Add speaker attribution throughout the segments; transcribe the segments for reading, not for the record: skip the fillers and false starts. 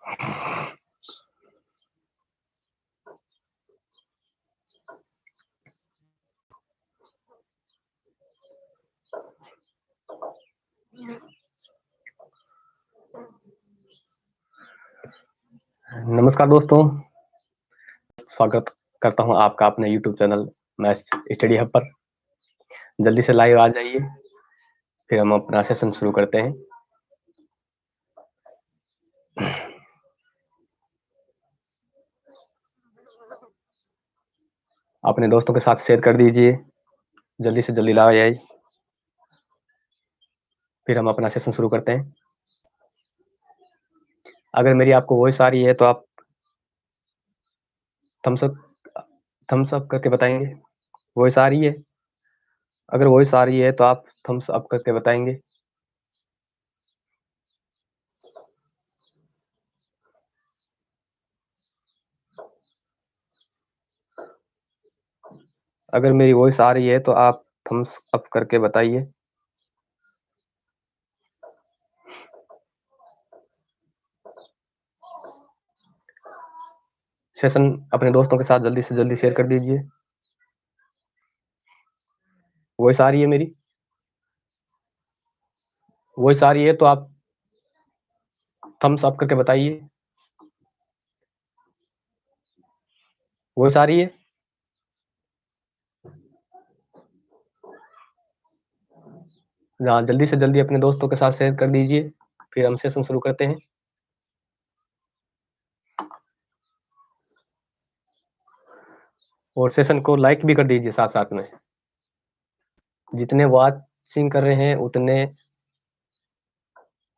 Speaker 1: नमस्कार दोस्तों, स्वागत करता हूं आपका अपने YouTube channel maths study hub पर। जल्दी से लाइव आ जाइए, फिर हम अपना सेशन शुरू करते हैं। अपने दोस्तों के साथ शेयर कर दीजिए, जल्दी से जल्दी लाइव आइए, फिर हम अपना सेशन शुरू करते हैं। अगर मेरी आपको वॉइस आ रही है तो आप थम्स अप करके बताएंगे। वॉइस आ रही है? अगर वॉइस आ रही है तो आप थम्स अप करके बताएंगे। अगर मेरी वॉइस आ रही है तो आप थम्स अप करके बताइए। सेशन अपने दोस्तों के साथ जल्दी से जल्दी शेयर कर दीजिए। वॉइस आ रही है मेरी? वॉइस आ रही है तो आप थम्स अप करके बताइए। वॉइस आ रही है? हाँ, जल्दी से जल्दी अपने दोस्तों के साथ शेयर कर दीजिए, फिर हम सेशन शुरू करते हैं। और सेशन को लाइक भी कर दीजिए साथ साथ में। जितने वॉचिंग कर रहे हैं उतने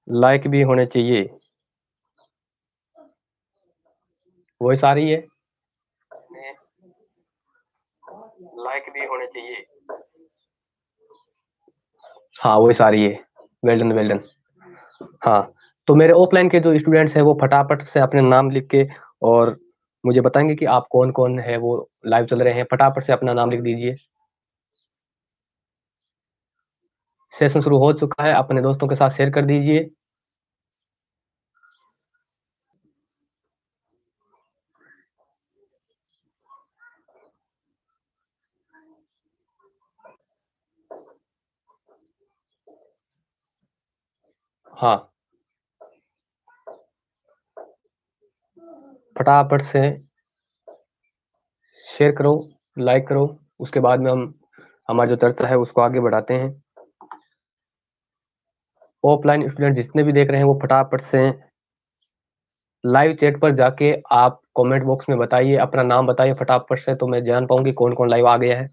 Speaker 1: लाइक भी होने चाहिए। वॉइस आ रही है? लाइक भी होने चाहिए। हाँ, वॉइस आ रही है। Well done, well done. हाँ, तो मेरे ऑफलाइन के जो स्टूडेंट्स हैं वो फटाफट से अपने नाम लिख के और मुझे बताएंगे कि आप कौन कौन है वो लाइव चल रहे हैं। फटाफट से अपना नाम लिख दीजिए। सेशन शुरू हो चुका है, अपने दोस्तों के साथ शेयर कर दीजिए। हाँ, फटाफट से शेयर करो, लाइक करो। उसके बाद में हम हमारी जो चर्चा है उसको आगे बढ़ाते हैं। ऑफलाइन स्टूडेंट जितने भी देख रहे हैं वो फटाफट से लाइव चैट पर जाके आप कमेंट बॉक्स में बताइए, अपना नाम बताइए फटाफट से, तो मैं जान पाऊंगी कौन कौन लाइव आ गया है।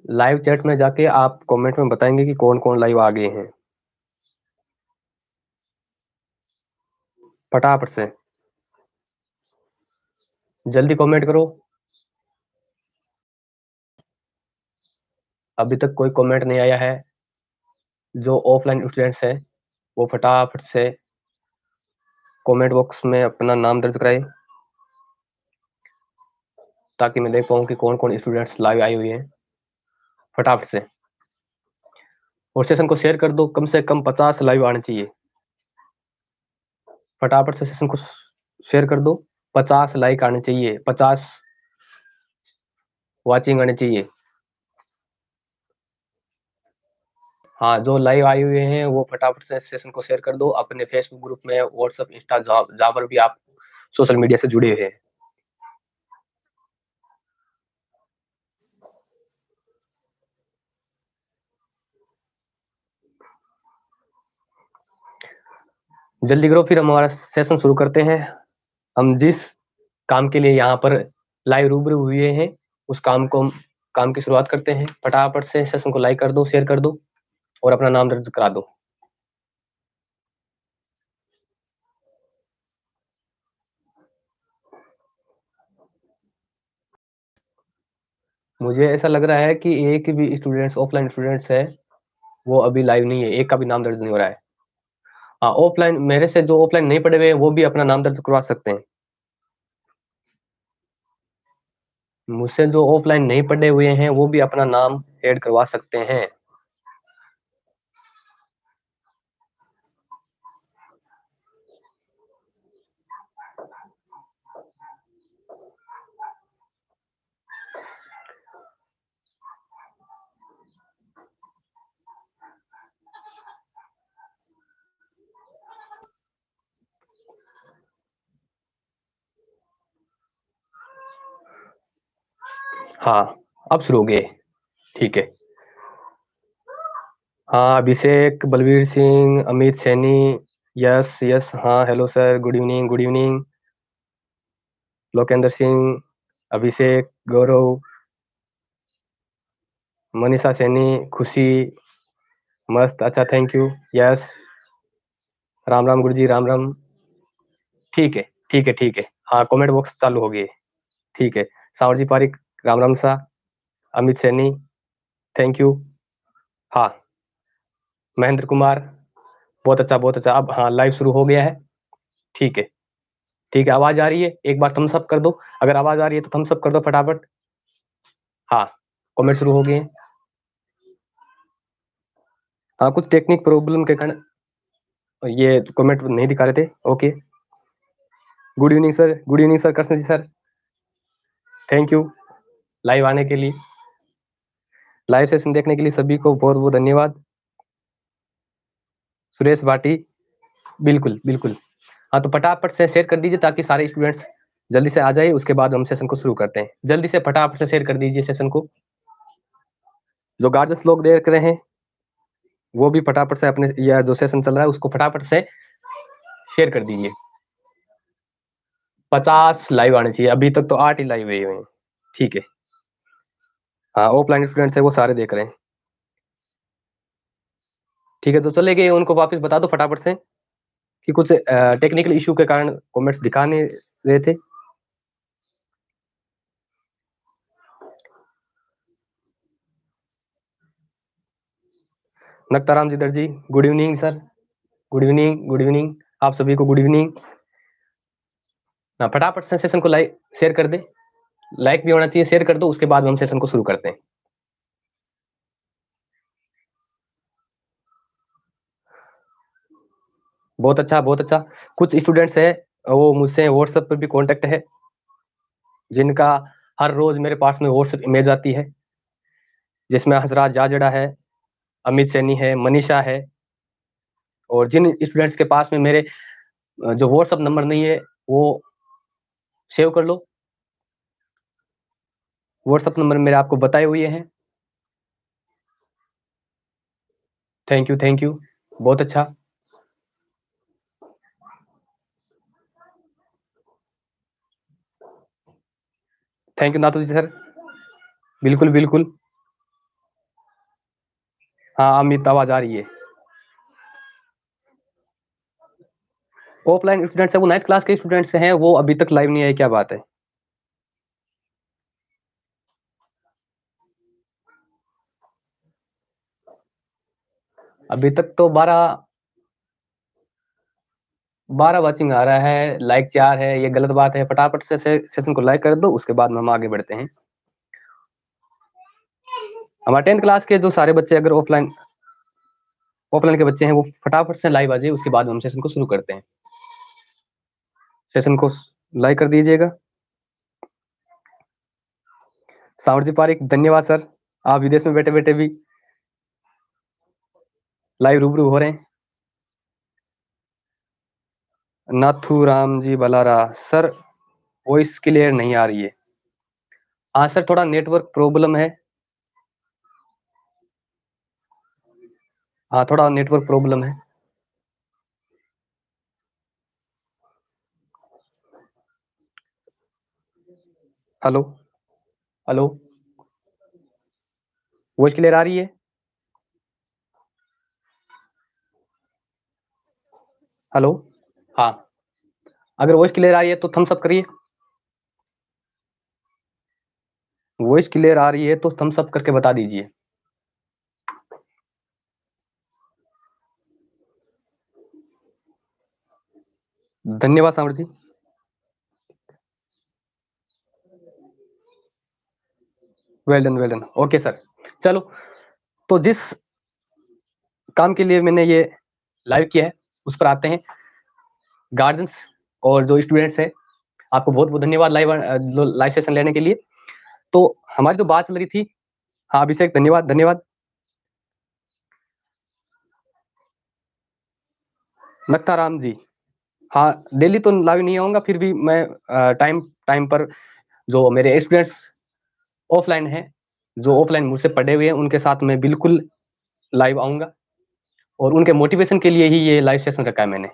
Speaker 1: लाइव चैट में जाके आप कमेंट में बताएंगे कि कौन कौन लाइव आ गए हैं। फटाफट से जल्दी कमेंट करो। अभी तक कोई कमेंट नहीं आया है। जो ऑफलाइन स्टूडेंट्स हैं वो फटाफट से कमेंट बॉक्स में अपना नाम दर्ज कराए, ताकि मैं देख पाऊँ कि कौन कौन स्टूडेंट्स लाइव आए हुए हैं। फटाफट से और सेशन को शेयर कर दो। कम से कम 50 लाइव आने चाहिए। फटाफट से सेशन को शेयर कर दो। 50 लाइक आने चाहिए, 50 वॉचिंग आने चाहिए। हाँ, जो लाइव आए हुए हैं वो फटाफट से सेशन को शेयर कर दो अपने फेसबुक ग्रुप में, व्हाट्सएप, इंस्टा, जहाँ पर भी आप सोशल मीडिया से जुड़े हुए हैं। जल्दी करो, फिर हम हमारा सेशन शुरू करते हैं। हम जिस काम के लिए यहाँ पर लाइव रूबरू हुए हैं उस काम की शुरुआत करते हैं। फटाफट से सेशन को लाइक कर दो, शेयर कर दो और अपना नाम दर्ज करा दो। मुझे ऐसा लग रहा है कि एक भी स्टूडेंट्स, ऑफलाइन स्टूडेंट्स है वो अभी लाइव नहीं है, एक का भी नाम दर्ज नहीं हो रहा है। हाँ, ऑफलाइन मेरे से जो ऑफलाइन नहीं पढ़े हुए हैं वो भी अपना नाम दर्ज करवा सकते हैं। मुझसे जो ऑफलाइन नहीं पढ़े हुए हैं वो भी अपना नाम ऐड करवा सकते हैं। हाँ, अब शुरू हो गए। ठीक है। हाँ, अभिषेक, बलवीर सिंह, अमित सैनी, यस यस, हाँ, hello sir, good evening, good evening. Lokendra Singh, Abhishek, Gaurav, Manisha Saini, Khushi, मस्त, अच्छा, thank you, yes, Ram Ram Guru ji, Ram Ram. ठीक है, ठीक है, ठीक है। हाँ, कमेंट बॉक्स चालू हो गए। ठीक है। सावर जी पारिक, राम राम सा, अमित सैनी, थैंक यू। हाँ, महेंद्र कुमार, बहुत अच्छा, बहुत अच्छा। अब हाँ, लाइव शुरू हो गया है। ठीक है, ठीक है। आवाज आ रही है? एक बार थम्स अप कर दो। अगर आवाज आ रही है तो थम्स अप कर दो फटाफट। हाँ, कमेंट शुरू हो गए हैं। हाँ, कुछ टेक्निक प्रॉब्लम के कारण ये कमेंट नहीं दिखा रहे थे। Okay, good evening sir, good evening sir, Krishna ji sir, thank you live आने के लिए, लाइव सेशन देखने के लिए सभी को बहुत बहुत धन्यवाद। सुरेश भाटी, बिल्कुल बिल्कुल। हाँ, तो फटाफट से शेयर कर दीजिए ताकि सारे स्टूडेंट्स जल्दी से आ जाए। उसके बाद हम सेशन को शुरू करते हैं। जल्दी से फटाफट से शेयर कर दीजिए सेशन को। जो गार्जियंस लोग देख रहे हैं वो भी फटाफट से अपने या जो सेशन चल रहा है उसको फटाफट से शेयर कर दीजिए। 50 लाइव आने चाहिए। अभी तक तो 8 ही लाइव हुए हैं। ठीक है। हाँ, ऑफलाइन स्टूडेंट्स है वो सारे देख रहे हैं। ठीक है, तो चले गए, उनको वापस बता दो फटाफट से कि कुछ टेक्निकल इशू के कारण कमेंट्स दिखा नहीं रहे थे। Naktaram Jidar ji, good evening sir, good evening, good evening, आप सभी को गुड इवनिंग। फटाफट से सेशन को लाइक शेयर कर दे, लाइक भी होना चाहिए, शेयर कर दो। उसके बाद हम सेशन को शुरू करते हैं। बहुत अच्छा, बहुत अच्छा। कुछ स्टूडेंट्स है वो मुझसे व्हाट्सएप पर भी कांटेक्ट है, जिनका हर रोज मेरे पास में व्हाट्सएप इमेज आती है, जिसमें हजरात जाजड़ा है, अमित सैनी है, मनीषा है। और जिन स्टूडेंट्स के पास में मेरे जो व्हाट्सएप नंबर नहीं है वो सेव कर लो। व्हाट्सएप नंबर मेरे आपको बताए हुए हैं। थैंक यू, थैंक यू, बहुत अच्छा। Thank you Nathu ji sir, बिल्कुल बिल्कुल। हाँ, अमित आवाज आ रही है। ऑफलाइन स्टूडेंट्स है वो 9th क्लास के स्टूडेंट्स हैं, वो अभी तक लाइव नहीं आए, क्या बात है? अभी तक तो 12 वाचिंग आ रहा है, लाइक 4 है, ये गलत बात है। फटाफट से सेशन को लाइक कर दो, उसके बाद में हम आगे बढ़ते हैं। हमारे 10th क्लास के जो सारे बच्चे अगर ऑफलाइन के बच्चे हैं वो फटाफट से लाइव आ जाइए, उसके बाद हम सेशन को शुरू करते हैं। सेशन को लाइक कर दीजिएगा। सावर जी पारिक, धन्यवाद सर, आप विदेश में बैठे बैठे भी लाइव रूबरू हो रहे हैं। Nathu Ram ji Balara sir, voice clear नहीं आ रही है। हाँ सर, थोड़ा नेटवर्क प्रॉब्लम है। हाँ, थोड़ा नेटवर्क प्रॉब्लम है। हेलो, हेलो, वॉइस क्लियर आ रही है? हेलो, हाँ, अगर वॉइस क्लियर आ रही है तो थम्स अप करिए। वॉइस क्लियर आ रही है तो थम्स अप करके बता दीजिए। धन्यवाद Samar ji. Well done, well done, okay sir. चलो, तो जिस काम के लिए मैंने ये लाइव किया है उस पर आते हैं। गार्जियंस और जो स्टूडेंट्स हैं, आपको बहुत बहुत धन्यवाद लाइव सेशन लेने के लिए। तो हमारी जो बात चल रही थी, हाँ अभिषेक, धन्यवाद धन्यवाद। नक्ताराम जी, हाँ, डेली तो लाइव नहीं आऊंगा, फिर भी मैं टाइम टाइम पर जो मेरे स्टूडेंट्स ऑफलाइन हैं, जो ऑफलाइन मुझसे पढ़े हुए हैं, उनके साथ मैं बिल्कुल लाइव आऊँगा और उनके मोटिवेशन के लिए ही ये लाइव सेशन रखा है मैंने।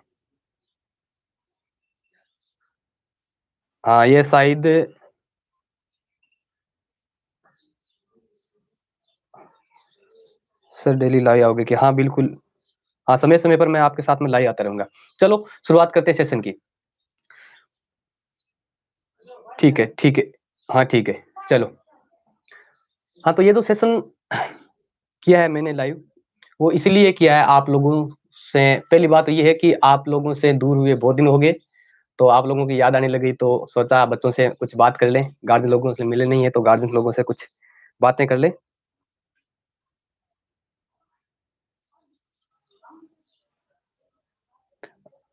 Speaker 1: हाँ, ये शायद सर डेली लाइव आओगे कि हाँ, बिल्कुल। हाँ, समय-समय पर मैं आपके साथ में लाइव आता रहूँगा। चलो शुरुआत करते हैं सेशन की। ठीक है, ठीक है। हाँ, ठीक है। चलो। हाँ, तो ये जो सेशन किया है मैंने लाइव, वो इसलिए किया है आप लोगों से। पहली बात तो ये है कि आप लोगों से दूर हुए बहुत दिन हो गए, तो आप लोगों की याद आने लगी तो सोचा बच्चों से कुछ बात कर लें। गार्जियन लोगों से मिले नहीं है तो गार्जियन लोगों से कुछ बातें कर लें।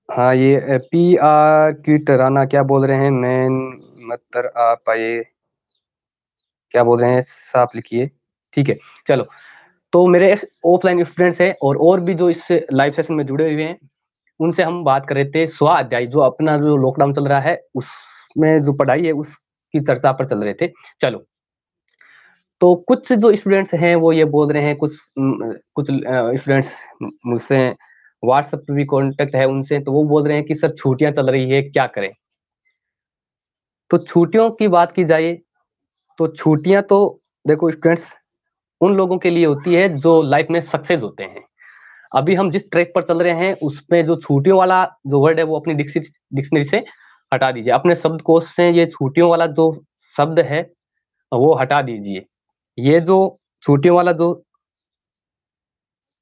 Speaker 1: हाँ, ये पीआर की टराना क्या बोल रहे हैं? मैन मतर आ पाए क्या बोल रहे हैं? साफ लिखिए। ठीक है, चलो। तो मेरे ऑफलाइन स्टूडेंट्स हैं और भी जो इस लाइव सेशन में जुड़े हुए हैं, उनसे हम बात कर रहे थे स्वाध्याय, जो अपना जो लॉकडाउन चल रहा है, उसमें जो पढ़ाई है उसकी चर्चा पर चल रहे थे। चलो, तो कुछ जो स्टूडेंट्स हैं वो ये बोल रहे हैं, कुछ स्टूडेंट्स मुझसे व्हाट्सएप पे भी कॉन्टैक्ट है उनसे, तो वो बोल रहे हैं कि सर छुट्टियाँ चल रही है, क्या करें? तो छुट्टियों की बात की जाए, तो छुट्टियाँ तो देखो स्टूडेंट्स उन लोगों के लिए होती है जो लाइफ में सक्सेस होते हैं। अभी हम जिस ट्रैक पर चल रहे हैं उसमें जो छुट्टियों वाला जो वर्ड है वो अपनी डिक्शनरी से हटा दीजिए। अपने शब्दकोश से ये छुट्टियों वाला जो शब्द है वो हटा दीजिए। ये जो छुट्टियों वाला जो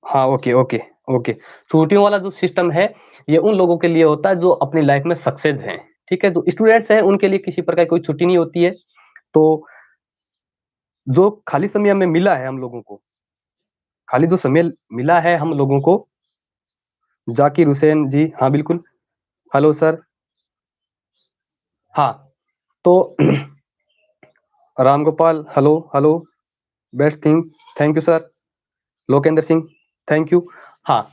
Speaker 1: हाँ, ओके, ओके, ओके। छुट्टियों वाला जो सिस्टम है, ये उन लोगों के लिए होता है जो अपनी लाइफ में सक्सेस हैं, ठीक है? जो स्टूडेंट्स हैं उनके लिए किसी प्रकार की कोई छुट्टी नहीं होती है। तो जो खाली समय हमें मिला है हम लोगों को, खाली जो समय मिला है हम लोगों को, जाकिर हुसैन जी, हाँ, बिल्कुल। Hello sir. हाँ, तो Ramgopal, hello, hello. Best thing, thank you sir. Lokendra Singh, thank you. हाँ,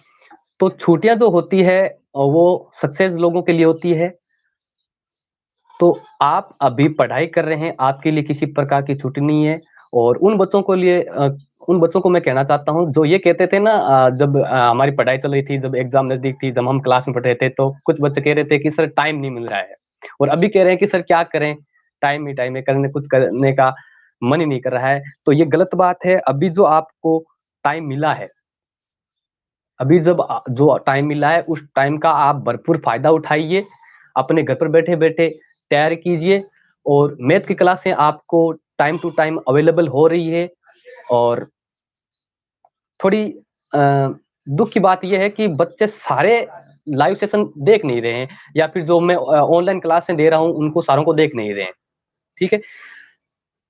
Speaker 1: तो छुट्टियाँ जो होती है वो सक्सेस लोगों के लिए होती है। तो आप अभी पढ़ाई कर रहे हैं, आपके लिए किसी प्रकार की छुट्टी नहीं है। और उन बच्चों को मैं कहना चाहता हूँ जो ये कहते थे ना, जब हमारी पढ़ाई चल रही थी, जब एग्ज़ाम नज़दीक थी, जब हम क्लास में पढ़ रहे थे, तो कुछ बच्चे कह रहे थे कि सर टाइम नहीं मिल रहा है। और अभी कह रहे हैं कि सर क्या करें? टाइम ही टाइम है, कुछ करने का मन ही नहीं कर रहा है। तो ये गलत बात है। अभी जो आपको टाइम मिला है, अभी जो टाइम मिला है, उस टाइम का आप भरपूर फ़ायदा उठाइए। अपने घर पर बैठे-बैठे तैयारी कीजिए और मैथ की क्लासें आपको टाइम टू टाइम अवेलेबल हो रही है। और थोड़ी अ, दुःख की बात ये है कि बच्चे सारे लाइव सेशन देख नहीं रहे हैं, या फिर जो मैं ऑनलाइन क्लासें दे रहा हूँ, उनको सारों को देख नहीं रहे हैं, ठीक है?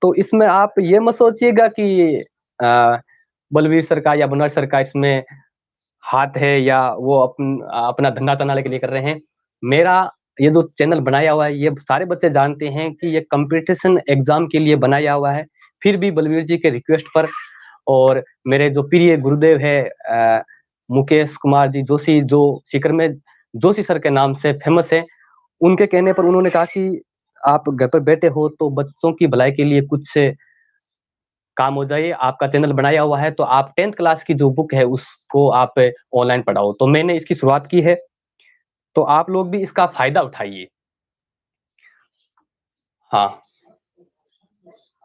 Speaker 1: तो इसमें आप ये मत सोचिएगा कि अ, बलवीर सर का या बनवारी सर का इसमें हाथ है, या वो अपना धंधा चलाने के लिए कर रहे हैं। मेरा ये जो चैनल बनाया हुआ है, ये सारे बच्चे जानते हैं कि ये कॉम्पिटिशन एग्ज़ाम के लिए बनाया हुआ है। फिर भी बलवीर जी के रिक्वेस्ट पर और मेरे जो प्रिय गुरुदेव हैं, मुकेश कुमार जी जोशी, जो सीकर में जोशी सर के नाम से फ़ेमस हैं, उनके कहने पर उन्होंने कहा कि आप घर पर बैठे हो तो बच्चों की भलाई के लिए कुछ काम हो जाए, आपका चैनल बनाया हुआ है, तो आप 10th क्लास की जो बुक है उसको आप ऑनलाइन पढ़ाओ। तो मैंने इसकी शुरुआत की है, तो आप लोग भी इसका फ़ायदा उठाइए। हाँ,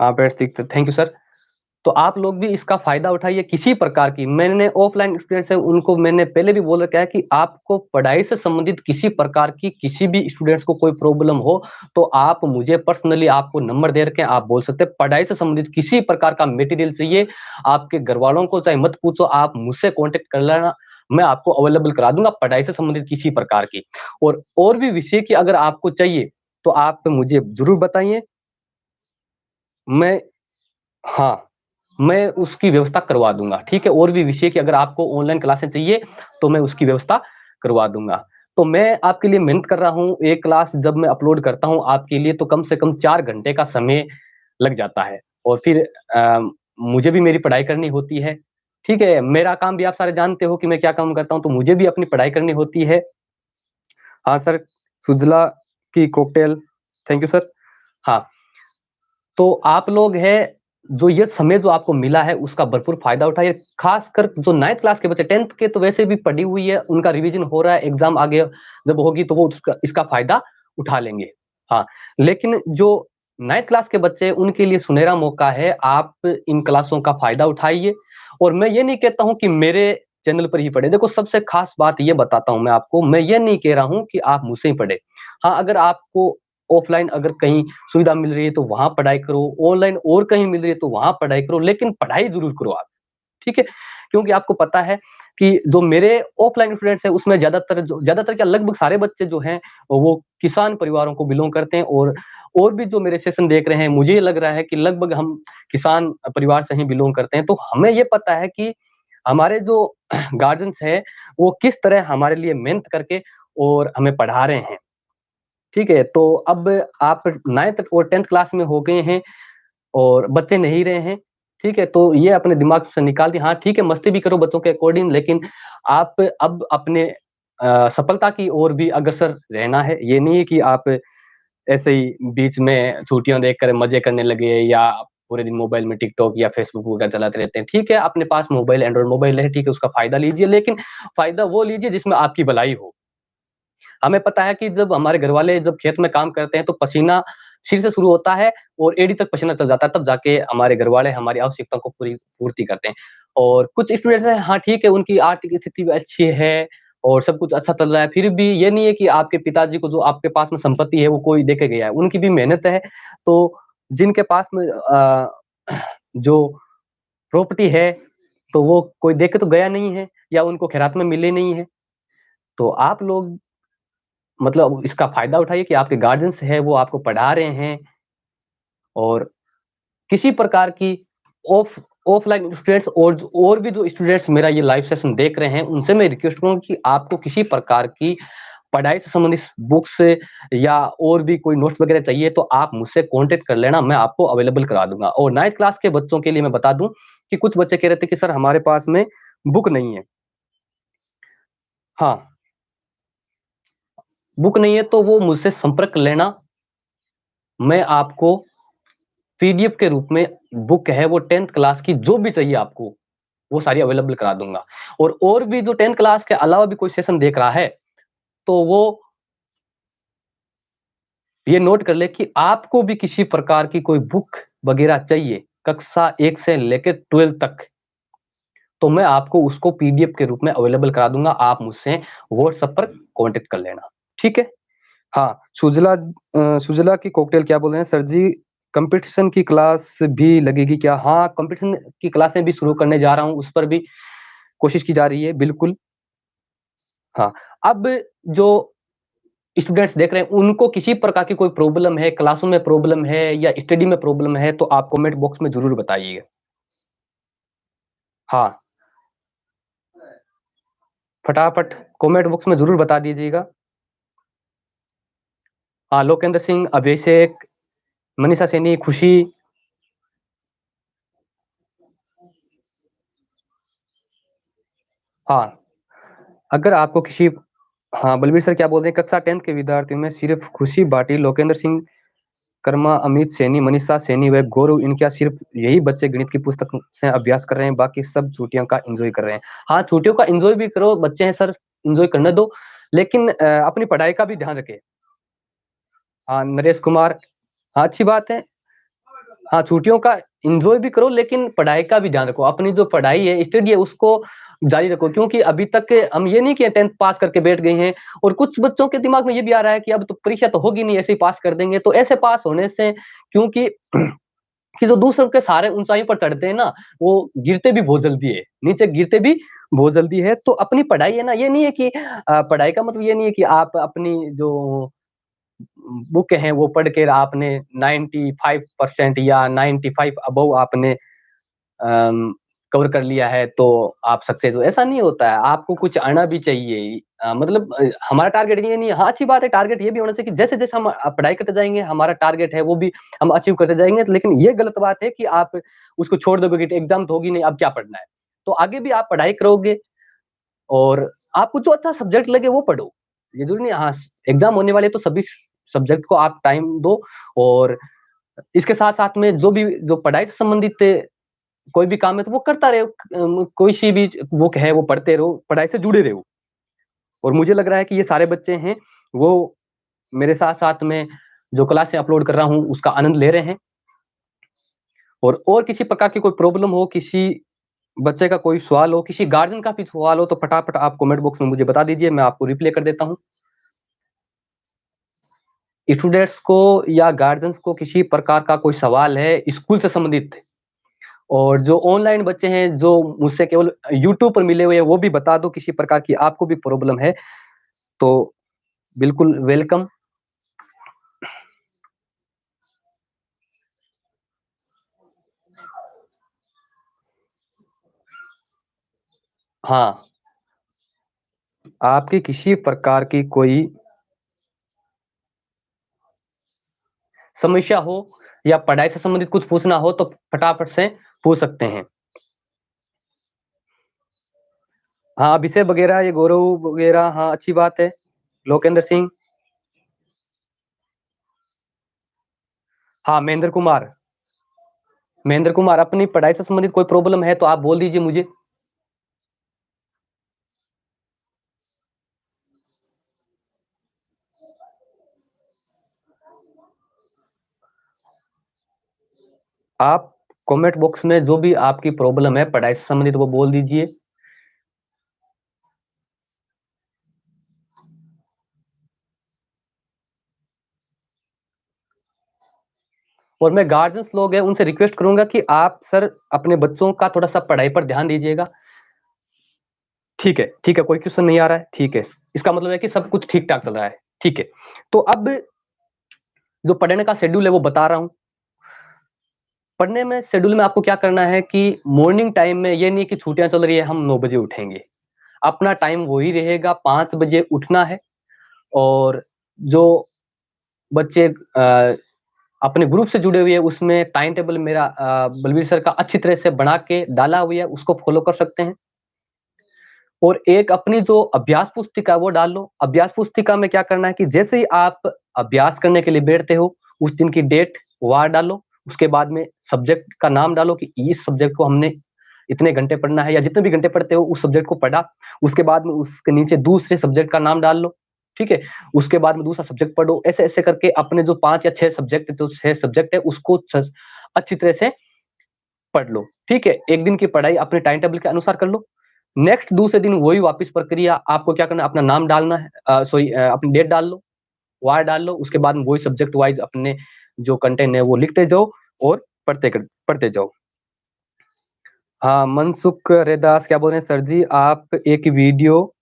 Speaker 1: हाँ, बेस्ट ठीक थैंक यू सर। तो आप लोग भी इसका फ़ायदा उठाइए किसी प्रकार की। मैंने ऑफ़लाइन स्टूडेंट्स हैं उनको मैंने पहले भी बोल रखा है कि आपको पढ़ाई से संबंधित किसी प्रकार की किसी भी स्टूडेंट्स को कोई प्रॉब्लम हो, तो आप मुझे पर्सनली आपको नंबर दे रखे हैं, आप बोल सकते हैं। पढ़ाई से संबंधित किसी प्रकार का मटेरियल चाहिए, आपके घरवालों को चाहे मत पूछो, आप मुझसे कॉन्टैक्ट कर लेना, मैं आपको अवेलेबल करा दूँगा पढ़ाई से संबंधित किसी प्रकार की। और भी विषय की अगर आपको चाहिए, तो आप मुझे ज़रूर बताइए। मैं हाँ, मैं उसकी व्यवस्था करवा दूँगा, ठीक है? और भी विषय की अगर आपको ऑनलाइन क्लासें चाहिए, तो मैं उसकी व्यवस्था करवा दूँगा। तो मैं आपके लिए मेहनत कर रहा हूँ, एक क्लास जब मैं अपलोड करता हूँ आपके लिए, तो कम से कम 4 घंटे का समय लग जाता है। और फिर मुझे भी मेरी पढ़ाई करनी होती है, ठीक है? मेरा काम भी आप सारे जानते हो कि मैं क्या काम करता हूँ, तो मुझे भी अपनी पढ़ाई करनी होती है। हाँ सर, सुजला की कॉकटेल, थैंक यू सर। हाँ, तो आप लोग हैं जो ये समय जो आपको मिला है उसका भरपूर फायदा उठाइए। खासकर जो 9th क्लास के बच्चे, 10th के तो वैसे भी पढ़ी हुई है, उनका रिवीजन हो रहा है, एग्जाम आगे जब होगी तो वो उसका इसका फायदा उठा लेंगे। हाँ, लेकिन जो 9th क्लास के बच्चे हैं उनके लिए सुनहरा मौका है, आप इन क्लासों का फायदा उठाइए। और मैं ये नहीं कहता हूँ कि मेरे चैनल पर ही पढ़े, देखो सबसे खास बात ये बताता हूँ मैं आपको, मैं ये नहीं कह रहा हूँ कि आप मुझसे ही पढ़े। हाँ, अगर आपको ऑफलाइन अगर कहीं सुविधा मिल रही है तो वहाँ पढ़ाई करो, ऑनलाइन और कहीं मिल रही है तो वहाँ पढ़ाई करो, लेकिन पढ़ाई ज़रूर करो आप, ठीक है? क्योंकि आपको पता है कि जो मेरे ऑफलाइन स्टूडेंट्स हैं उसमें ज़्यादातर क्या लगभग सारे बच्चे जो हैं वो किसान परिवारों को बिलॉन्ग करते हैं, और भी जो मेरे सेशन देख रहे हैं, मुझे ये लग रहा है कि लगभग हम किसान परिवार से ही बिलॉन्ग करते हैं। तो हमें ये पता है कि हमारे जो गार्जियंस हैं, वो किस तरह हमारे लिए मेहनत करके और हमें पढ़ा रहे हैं। ठीक है, तो अब आप 9th और 10th क्लास में हो गए हैं और बच्चे नहीं रहे हैं, ठीक है? तो ये अपने दिमाग से निकाल दिया, हाँ, ठीक है, मस्ती भी करो बच्चों के अकॉर्डिंग, लेकिन आप अब अपने सफलता की ओर भी अग्रसर रहना है। ये नहीं है कि आप ऐसे ही बीच में छुट्टियाँ देखकर मज़े करने लगे या पूरे दिन मोबाइल में टिकटॉक या फेसबुक वगैरह चलाते रहते हैं। ठीक है, अपने पास मोबाइल, एंड्रॉइड मोबाइल है, ठीक है, उसका फ़ायदा लीजिए, लेकिन फ़ायदा वो लीजिए जिसमें आपकी भलाई हो। हमें पता है कि जब हमारे घरवाले जब खेत में काम करते हैं तो पसीना सिर से शुरू होता है और एड़ी तक पसीना चल जाता है, तब जाके हमारे घरवाले हमारी आवश्यकताओं को पूरी पूर्ति करते हैं। और कुछ स्टूडेंट्स हैं, हाँ ठीक है, उनकी आर्थिक स्थिति भी अच्छी है और सब कुछ अच्छा चल रहा है, फिर भी ये नहीं है कि आपके पिताजी को जो आपके पास में संपत्ति है वो कोई दे के गया है, उनकी भी मेहनत है। तो जिनके पास में जो प्रॉपर्टी है, तो वो कोई दे के तो गया नहीं है या उनको खैरात में मिले नहीं है। तो आप लोग मतलब इसका फ़ायदा उठाइए कि आपके गार्डियंस हैं, वो आपको पढ़ा रहे हैं और किसी प्रकार की ऑफ ऑफलाइन स्टूडेंट्स और भी जो स्टूडेंट्स मेरा ये लाइव सेशन देख रहे हैं, उनसे मैं रिक्वेस्ट करूँगा कि आपको किसी प्रकार की पढ़ाई से संबंधित बुक्स या और भी कोई नोट्स वगैरह चाहिए, तो आप मुझसे कॉन्टैक्ट कर लेना, मैं आपको अवेलेबल करा दूँगा। और 9th क्लास के बच्चों के लिए मैं बता दूँ कि कुछ बच्चे कह रहे थे कि सर हमारे पास में बुक नहीं है। हाँ, बुक नहीं है तो वो मुझसे संपर्क लेना, मैं आपको पीडीएफ के रूप में बुक है वो 10th क्लास की जो भी चाहिए आपको, वो सारी अवेलेबल करा दूँगा। और भी जो 10th क्लास के अलावा भी कोई सेशन देख रहा है, तो वो ये नोट कर ले कि आपको भी किसी प्रकार की कोई बुक वगैरह चाहिए, कक्षा 1 से लेकर 12 तक, तो मैं आपको उसको पीडीएफ के रूप में अवेलेबल करा दूँगा। आप मुझसे व्हाट्सएप पर कॉन्टैक्ट कर लेना, ठीक है? हाँ, सुजला की कॉकटेल क्या बोल रहे हैं सर जी, कॉम्पिटिशन की क्लास भी लगेगी क्या? हाँ, कॉम्पिटिशन की क्लासें भी शुरू करने जा रहा हूँ, उस पर भी कोशिश की जा रही है, बिल्कुल। हाँ, अब जो स्टूडेंट्स देख रहे हैं, उनको किसी प्रकार की कोई प्रॉब्लम है, क्लासों में प्रॉब्लम है या स्टडी में प्रॉब्लम है, तो आप कमेंट बॉक्स में ज़रूर बताइएगा। हाँ, फटाफट कमेंट बॉक्स में ज़रूर बता दीजिएगा। हाँ, लोकेंद्र सिंह, अभिषेक, मनीषा सैनी, खुशी। हाँ, अगर आपको किसी हाँ, बलबीर सर क्या बोल रहे हैं, कक्षा 10th के विद्यार्थियों में सिर्फ खुशी बाटी, लोकेंद्र सिंह, कर्मा, अमित सैनी, मनीषा सैनी व गौरव, इनके यहाँ सिर्फ यही बच्चे गणित की पुस्तक से अभ्यास कर रहे हैं, बाकी सब छुट्टियों का एन्जॉय कर रहे हैं। हाँ, छुट्टियों का एन्जॉय भी करो, बच्चे हैं सर, एन्जॉय करने दो, लेकिन अपनी पढ़ाई का भी ध्यान रखें। हाँ, नरेश कुमार, हाँ, अच्छी बात है। हाँ, छुट्टियों का एन्जॉय भी करो, लेकिन पढ़ाई का भी ध्यान रखो। अपनी जो पढ़ाई है, स्टडी है, उसको जारी रखो, क्योंकि अभी तक हम ये नहीं कि 10th पास करके बैठ गए हैं, और कुछ बच्चों के दिमाग में ये भी आ रहा है कि अब तो परीक्षा तो होगी नहीं, ऐसे ही पास कर देंगे। तो ऐसे पास होने से, क्योंकि कि जो दूसरों के सहारे ऊँचाई पर चढ़ते हैं ना, वो गिरते भी बहुत जल्दी है, नीचे गिरते भी बहुत जल्दी है। तो अपनी पढ़ाई है ना, ये नहीं है कि पढ़ाई का मतलब ये नहीं है कि आप अपनी जो बुक हैं वो पढ़ के आपने 95% या 95 अबव आपने अम, कवर कर लिया है तो आप सक्सेस हो, ऐसा नहीं होता है। आपको कुछ आना भी चाहिए। मतलब हमारा टारगेट ये नहीं है, हाँ, अच्छी बात है, टारगेट ये भी होना चाहिए कि जैसे-जैसे हम पढ़ाई करते जाएँगे, हमारा टारगेट है वो भी हम अचीव करते जाएँगे। लेकिन ये गलत बात है कि आप उसको छोड़ दोगे कि एग्ज़ाम तो होगी नहीं, अब क्या पढ़ना है? तो आगे भी आप पढ़ाई करोगे और आपको जो अच्छा सब्जेक्ट लगे वो पढ़ो। ये ज़रूरी नहीं है, हाँ, एग्ज़ाम होने वाले तो सभी सब्जेक्ट को आप टाइम दो और इसके साथ-साथ में जो पढ़ाई से संबंधित कोई भी काम है तो वो करता रहे, कोई सी भी बुक है वो पढ़ते रहो, पढ़ाई से जुड़े रहो। और मुझे लग रहा है कि ये सारे बच्चे हैं, वो मेरे साथ-साथ में जो क्लासें अपलोड कर रहा हूँ, उसका आनंद ले रहे हैं। और किसी प्रकार की कोई प्रॉब्लम हो, किसी बच्चे का कोई सवाल हो, किसी गार्जियन का भी सवाल हो, तो फटाफट आप कमेंट बॉक्स में मुझे बता दीजिए, मैं आपको रिप्लाई कर देता हूँ। स्टूडेंट्स को या गार्जियंस को किसी प्रकार का कोई सवाल है स्कूल से संबंधित, और जो ऑनलाइन बच्चे हैं, जो मुझसे केवल यूट्यूब पर मिले हुए हैं, वो भी बता दो किसी प्रकार की आपको भी प्रॉब्लम है, तो बिल्कुल वेलकम। हाँ, आपकी किसी प्रकार की कोई समस्या हो या पढ़ाई से संबंधित कुछ पूछना हो तो फटाफट से पूछ सकते हैं। हाँ, अभिषेक वगैरह, ये गौरव वगैरह, हाँ, अच्छी बात है। लोकेंद्र सिंह, हाँ, महेंद्र कुमार, अपनी पढ़ाई से संबंधित कोई प्रॉब्लम है तो आप बोल दीजिए मुझे। आप कमेंट बॉक्स में जो भी आपकी प्रॉब्लम है पढ़ाई से संबंधित वो बोल दीजिए। और मैं गार्जियंस लोग हैं उनसे रिक्वेस्ट करूंगा कि आप सर अपने बच्चों का थोड़ा सा पढ़ाई पर ध्यान दीजिएगा। ठीक है, ठीक है, कोई क्वेश्चन नहीं आ रहा है, ठीक है, इसका मतलब है कि सब कुछ ठीक ठाक चल रहा है। ठीक है, तो अब जो पढ़ने का शेड्यूल है वो बता रहा हूँ। पढ़ने में शेड्यूल में आपको क्या करना है कि मॉर्निंग टाइम में ये नहीं कि छुट्टियां चल रही है हम 9 बजे उठेंगे। अपना टाइम वही रहेगा, 5 बजे उठना है। और जो बच्चे अपने ग्रुप से जुड़े हुए हैं उसमें टाइम टेबल मेरा बलवीर सर का अच्छी तरह से बना के डाला हुआ है, उसको फॉलो कर सकते हैं। और एक अपनी जो अभ्यास पुस्तिका है वो डाल लो। अभ्यास पुस्तिका में क्या करना है कि जैसे ही आप अभ्यास करने के लिए बैठते हो, उस दिन की डेट, वार डालो। उसके बाद में सब्जेक्ट का नाम डालो कि इस सब्जेक्ट को हमने इतने घंटे पढ़ना है, या जितने भी घंटे पढ़ते हो उस सब्जेक्ट को पढ़ा। उसके बाद में उसके नीचे दूसरे सब्जेक्ट का नाम डाल लो, ठीक है? उसके बाद में दूसरा सब्जेक्ट पढ़ो। ऐसे-ऐसे करके अपने जो 5 या 6 सब्जेक्ट, जो 6 सब्जेक्ट है उसको अच्छी तरह से पढ़ लो, ठीक है? एक दिन की पढ़ाई अपने टाइम टेबल के अनुसार कर लो। नेक्स्ट दूसरे दिन वही वापस प्रक्रिया, आपको क्या करना है, अपना नाम डालना है, अपनी डेट डाल लो, वार डाल लो। उसके बाद में वही सब्जेक्ट वाइज़ अपने जो कंटेंट है वो लिखते जाओ और पढ़ते जाओ। हाँ, मनसुख रैदास क्या बोल रहे हैं, सर जी आप एक वीडियो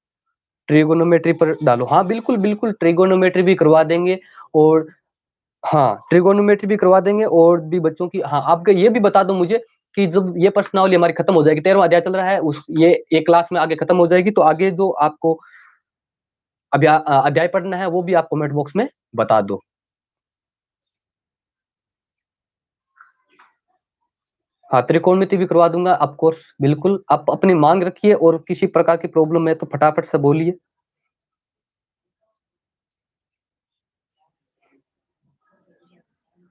Speaker 1: ट्रिगोनोमेट्री पर डालो। हाँ, बिल्कुल, बिल्कुल, ट्रिगोनोमेट्री भी करवा देंगे। और हाँ, ट्रिगोनोमेट्री भी करवा देंगे, और भी बच्चों की। हाँ, आप ये भी बता दो मुझे कि जब ये प्रश्नावली हमारी खत्म हो जाएगी, 13वां अध्याय चल रहा है, उस ये एक क्लास में आगे खत्म हो जाएगी, तो आगे जो आपको अध्याय पढ़ना है वो भी आप कमेंट बॉक्स में बता दो। हाँ, त्रिकोणमिति भी करवा दूँगा ऑफ कोर्स, बिल्कुल। आप अपनी माँग रखिए, और किसी प्रकार की प्रॉब्लम है तो फटाफट से बोलिए।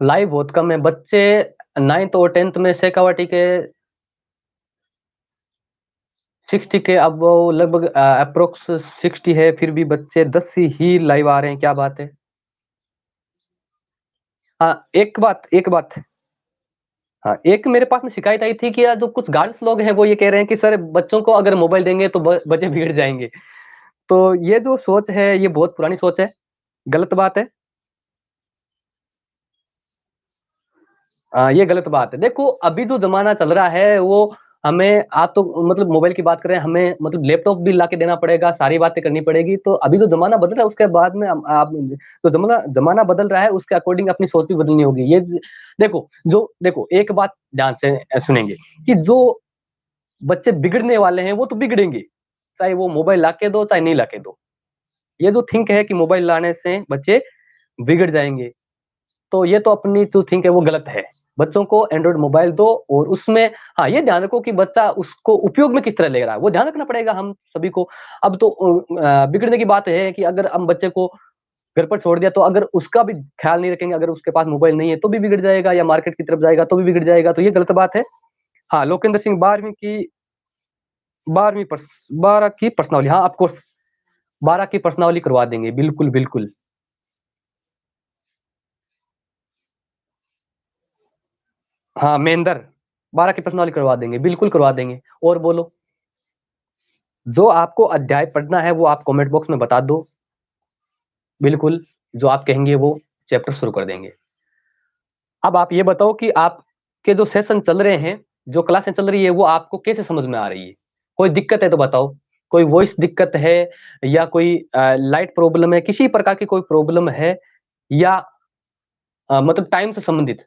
Speaker 1: लाइव बहुत कम है, बच्चे 9th और 10th में शेखावाटी के 60 के, अब वो लगभग एप्रोक्स 60 है, फिर भी बच्चे 10 ही लाइव आ रहे हैं, क्या बात है? हाँ, एक बात, हाँ, एक मेरे पास में शिकायत आई थी कि जो कुछ गार्ड्स लोग हैं वो ये कह रहे हैं कि सर बच्चों को अगर मोबाइल देंगे तो बच्चे बिगड़ जाएँगे। तो ये जो सोच है ये बहुत पुरानी सोच है, गलत बात है। ये गलत बात है। देखो अभी जो ज़माना चल रहा है वो हमें, आप तो मतलब मोबाइल की बात कर रहे हैं, हमें मतलब लैपटॉप भी लाके देना पड़ेगा, सारी बातें करनी पड़ेगी। तो अभी जो ज़माना बदल रहा है उसके बाद में हम आप तो ज़माना ज़माना बदल रहा है, उसके अकॉर्डिंग अपनी सोच भी बदलनी होगी। ये देखो एक बात ध्यान से सुनेंगे कि जो बच्चे बिगड़ने वाले हैं वो तो बिगड़ेंगे, चाहे वो मोबाइल लाके दो, चाहे नहीं लाके दो। ये जो थिंक है कि मोबाइल लाने से बच्चे बिगड़ जाएँगे, तो ये तो अपनी जो थिंक है वो गलत है। बच्चों को एंड्रॉइड मोबाइल दो, और उसमें हाँ, ये ध्यान रखो कि बच्चा उसको उपयोग में किस तरह ले रहा है, वो ध्यान रखना पड़ेगा हम सभी को। अब तो बिगड़ने की बात है कि अगर हम बच्चे को घर पर छोड़ दिया, तो अगर उसका भी ख्याल नहीं रखेंगे, अगर उसके पास मोबाइल नहीं है तो भी बिगड़ जाएगा, या मार्केट की तरफ जाएगा तो भी बिगड़ जाएगा, तो ये गलत बात है। हाँ, लोकेंद्र सिंह 12 की पर्सनावली, हाँ ऑफकोर्स 12 की पर्सनावली करवा देंगे, बिल्कुल बिल्कुल। हाँ महेंद्र, 12 की पर्सनावली करवा देंगे, बिल्कुल करवा देंगे। और बोलो, जो आपको अध्याय पढ़ना है वो आप कमेंट बॉक्स में बता दो, बिल्कुल जो आप कहेंगे वो चैप्टर शुरू कर देंगे। अब आप ये बताओ कि आपके जो सेशन चल रहे हैं, जो क्लासें चल रही है, वो आपको कैसे समझ में आ रही है? कोई दिक्कत है तो बताओ, कोई वॉइस दिक्कत है, या कोई लाइट प्रॉब्लम है, किसी प्रकार की कोई प्रॉब्लम है, या मतलब टाइम से संबंधित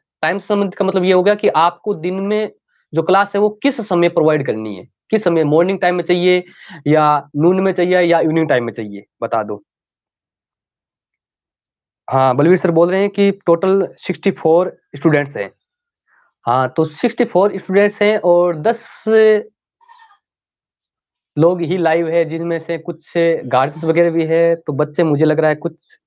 Speaker 1: का मतलब ये हो गया कि आपको दिन में जो क्लास है वो किस समय प्रोवाइड करनी है, किस समय, मॉर्निंग टाइम में चाहिए, या नून में चाहिए, या इवनिंग टाइम में चाहिए, बता दो। हाँ, बलवीर सर बोल रहे हैं कि टोटल 64 स्टूडेंट्स हैं। हाँ, तो 64 स्टूडेंट्स हैं और 10 लोग ही लाइव है, जिनमें से कुछ गार्जियंस वगैरह भी है, तो बच्चे मुझे लग रहा है कुछ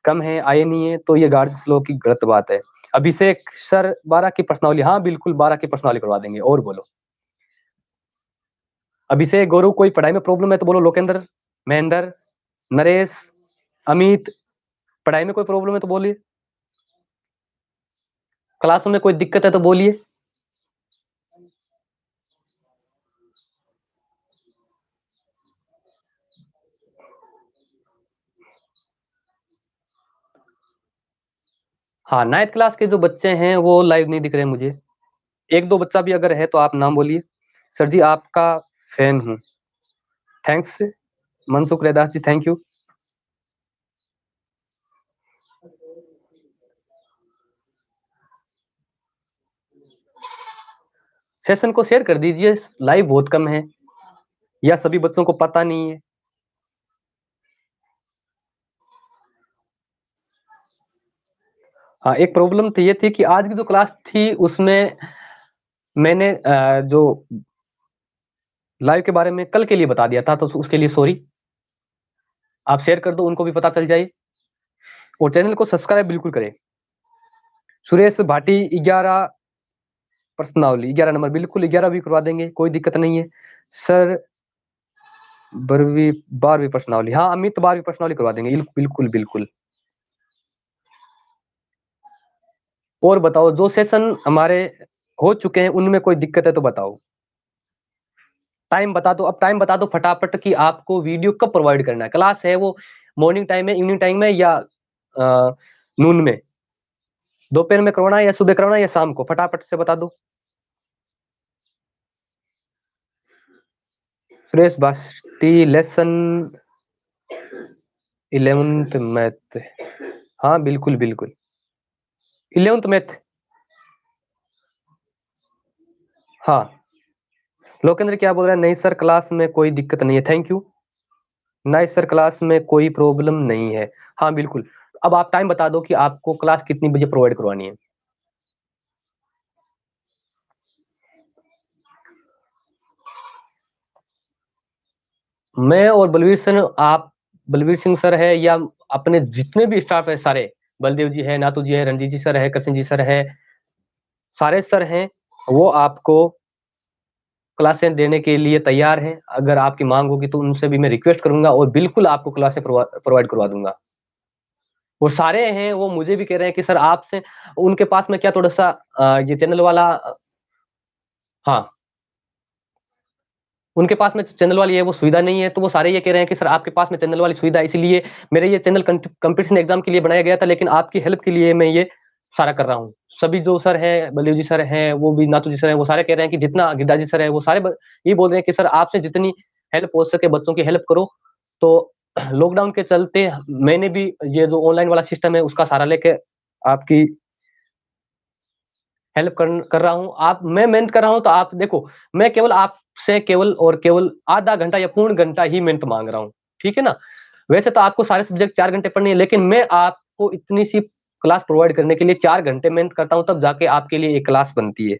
Speaker 1: कम है, आए नहीं है, तो ये गार्जियंस लोग की गलत बात है। अभिषेक सर 12 की प्रश्नावली, हाँ बिल्कुल 12 की प्रश्नावली करवा देंगे। और बोलो, अभिषेक, गौरव, कोई पढ़ाई में प्रॉब्लम है तो बोलो। लोकेंद्र, महेंद्र, नरेश, अमित, पढ़ाई में कोई प्रॉब्लम है तो बोलिए। क्लास में कोई दिक्कत है तो बोलिए। हाँ, 9th क्लास के जो बच्चे हैं वो लाइव नहीं दिख रहे मुझे। एक दो बच्चा भी अगर है तो आप नाम बोलिए। सर जी आपका फैन हूँ। Thanks Mansukh Raidas ji, thank you. Session को शेयर कर दीजिए, लाइव बहुत कम है, या सभी बच्चों को पता नहीं है। हाँ, एक प्रॉब्लम तो ये थी कि आज की जो क्लास थी उसमें मैंने जो लाइव के बारे में कल के लिए बता दिया था, तो उसके लिए सॉरी। आप शेयर कर दो, उनको भी पता चल जाए, और चैनल को सब्सक्राइब बिल्कुल करें। सुरेश भाटी 11 पर्सनावली, 11 नंबर, बिल्कुल 11 भी करवा देंगे, कोई दिक्कत नहीं है सर। 12वीं पर्सनावली, हाँ अमित 12वीं पर्सनावली करवा देंगे, बिल्कुल बिल्कुल। और बताओ, जो सेशन हमारे हो चुके हैं उनमें कोई दिक्कत है तो बताओ। टाइम बता दो, अब टाइम बता दो फटाफट कि आपको वीडियो कब प्रोवाइड करना है। क्लास है वो मॉर्निंग टाइम में, इवनिंग टाइम में, या नून में, दोपहर में करवाना है, या सुबह करवाना है, या शाम को, फटाफट से बता दो। Suresh Bhati lesson 11th math, हाँ बिल्कुल बिल्कुल 11th मैथ। हाँ, लोकेंद्र क्या बोल रहा है, नहीं सर क्लास में कोई दिक्कत नहीं है, थैंक यू। नहीं सर क्लास में कोई प्रॉब्लम नहीं है, हाँ बिल्कुल। अब आप टाइम बता दो कि आपको क्लास कितनी बजे प्रोवाइड करवानी है। मैं और बलवीर सर, आप बलवीर सिंह सर है, या अपने जितने भी स्टाफ है सारे, बलदेव जी है, नातू जी है, रणजीत जी सर है, कृष्ण जी सर है, सारे सर हैं, वो आपको क्लासें देने के लिए तैयार हैं। अगर आपकी मांग होगी तो उनसे भी मैं रिक्वेस्ट करूंगा, और बिल्कुल आपको क्लासें प्रोवाइड करवा दूंगा। वो सारे हैं, वो मुझे भी कह रहे हैं कि सर आपसे, उनके पास में क्या थोड़ा सा ये चैनल वाला, हाँ उनके पास में चैनल वाली है वो सुविधा नहीं है, तो वो सारे ये कह रहे हैं कि सर आपके पास में चैनल वाली सुविधा है, इसलिए मेरे ये चैनल कंपटीशन एग्जाम के लिए बनाया गया था, लेकिन आपकी हेल्प के लिए मैं ये सारा कर रहा हूँ। सभी जो सर है, बलदेव जी सर हैं, वो भी नाथू जी सर हैं, वो सारे कह रहे हैं कि जितना गिद्दा जी सर है, वो सारे ये बोल रहे हैं कि सर आपसे जितनी हेल्प हो सके बच्चों की हेल्प करो। तो लॉकडाउन के चलते मैंने भी ये जो ऑनलाइन वाला सिस्टम है उसका सहारा लेके आपकी हेल्प कर रहा हूँ। आप, मैं मेहनत कर रहा हूँ, तो आप देखो, मैं केवल आपसे केवल और केवल आधा घंटा या पूर्ण घंटा ही मेहनत मांग रहा हूँ, ठीक है ना? वैसे तो आपको सारे सब्जेक्ट 4 घंटे पढ़ने हैं, लेकिन मैं आपको इतनी सी क्लास प्रोवाइड करने के लिए 4 घंटे मेहनत करता हूँ, तब जाके आपके लिए एक क्लास बनती है।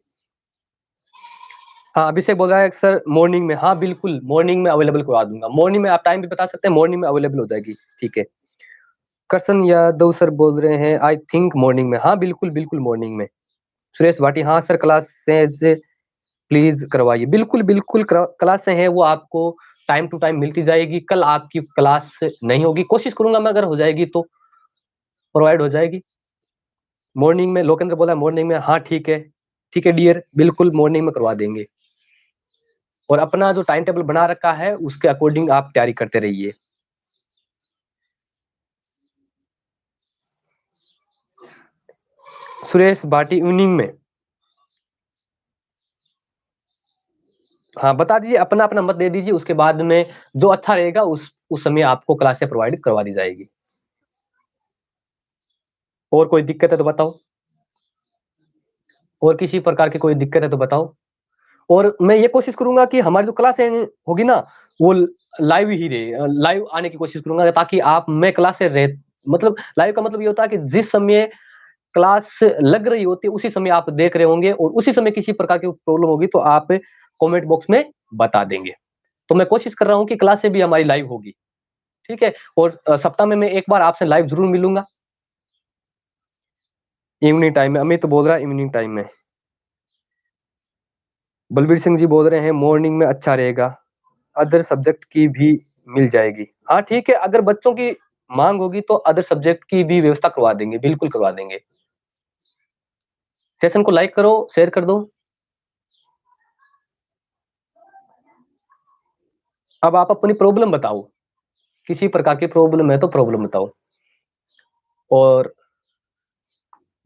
Speaker 1: हाँ, अभिषेक बोल रहा है सर मॉर्निंग में, हाँ बिल्कुल मॉर्निंग में अवेलेबल करवा दूंगा। मॉर्निंग में आप टाइम भी बता सकते हैं, मॉर्निंग में अवेलेबल हो जाएगी, ठीक है। करसन यादव सर बोल रहे हैं आई थिंक मॉर्निंग में। हाँ बिल्कुल बिल्कुल मॉर्निंग में। सुरेश भाटी हाँ सर क्लास से प्लीज करवाइए। बिल्कुल बिल्कुल क्लास से है वो आपको टाइम टू टाइम मिलती जाएगी। कल आपकी क्लास नहीं होगी, कोशिश करूंगा मैं, अगर हो जाएगी तो प्रोवाइड हो जाएगी मॉर्निंग में। लोकेंद्र बोला मॉर्निंग में। हाँ ठीक है डियर, बिल्कुल मॉर्निंग में करवा देंगे। और अपना जो टाइम टेबल बना रखा है उसके अकॉर्डिंग आप तैयारी करते रहिए। सुरेश भाटी इवनिंग में। हाँ बता दीजिए, अपना अपना मत दे दीजिए, उसके बाद में जो अच्छा रहेगा उस समय आपको क्लासें प्रोवाइड करवा दी जाएगी। और कोई दिक्कत है तो बताओ, और किसी प्रकार की कोई दिक्कत है तो बताओ। और मैं ये कोशिश करूंगा कि हमारी जो क्लास होगी ना वो लाइव ही रहे, लाइव आने की कोशिश करूंगा, ताकि आप मैं क्लास से रह, मतलब लाइव का मतलब ये होता है कि जिस समय क्लास लग रही होती है उसी समय आप देख रहे होंगे, और उसी समय किसी प्रकार की प्रॉब्लम होगी तो आप कमेंट बॉक्स में बता देंगे। तो मैं कोशिश कर रहा हूँ कि क्लास से भी हमारी लाइव होगी, ठीक है। और सप्ताह में मैं एक बार आपसे लाइव जरूर मिलूंगा। इवनिंग टाइम में अमित बोल रहा है, इवनिंग टाइम में। बलबीर सिंह जी बोल रहे हैं मॉर्निंग में अच्छा रहेगा, अदर सब्जेक्ट की भी मिल जाएगी। हाँ ठीक है, अगर बच्चों की मांग होगी तो अदर सब्जेक्ट की भी व्यवस्था करवा देंगे, बिल्कुल करवा देंगे। सेशन को लाइक करो, शेयर कर दो। अब आप अपनी प्रॉब्लम बताओ, किसी प्रकार की प्रॉब्लम है तो प्रॉब्लम बताओ। और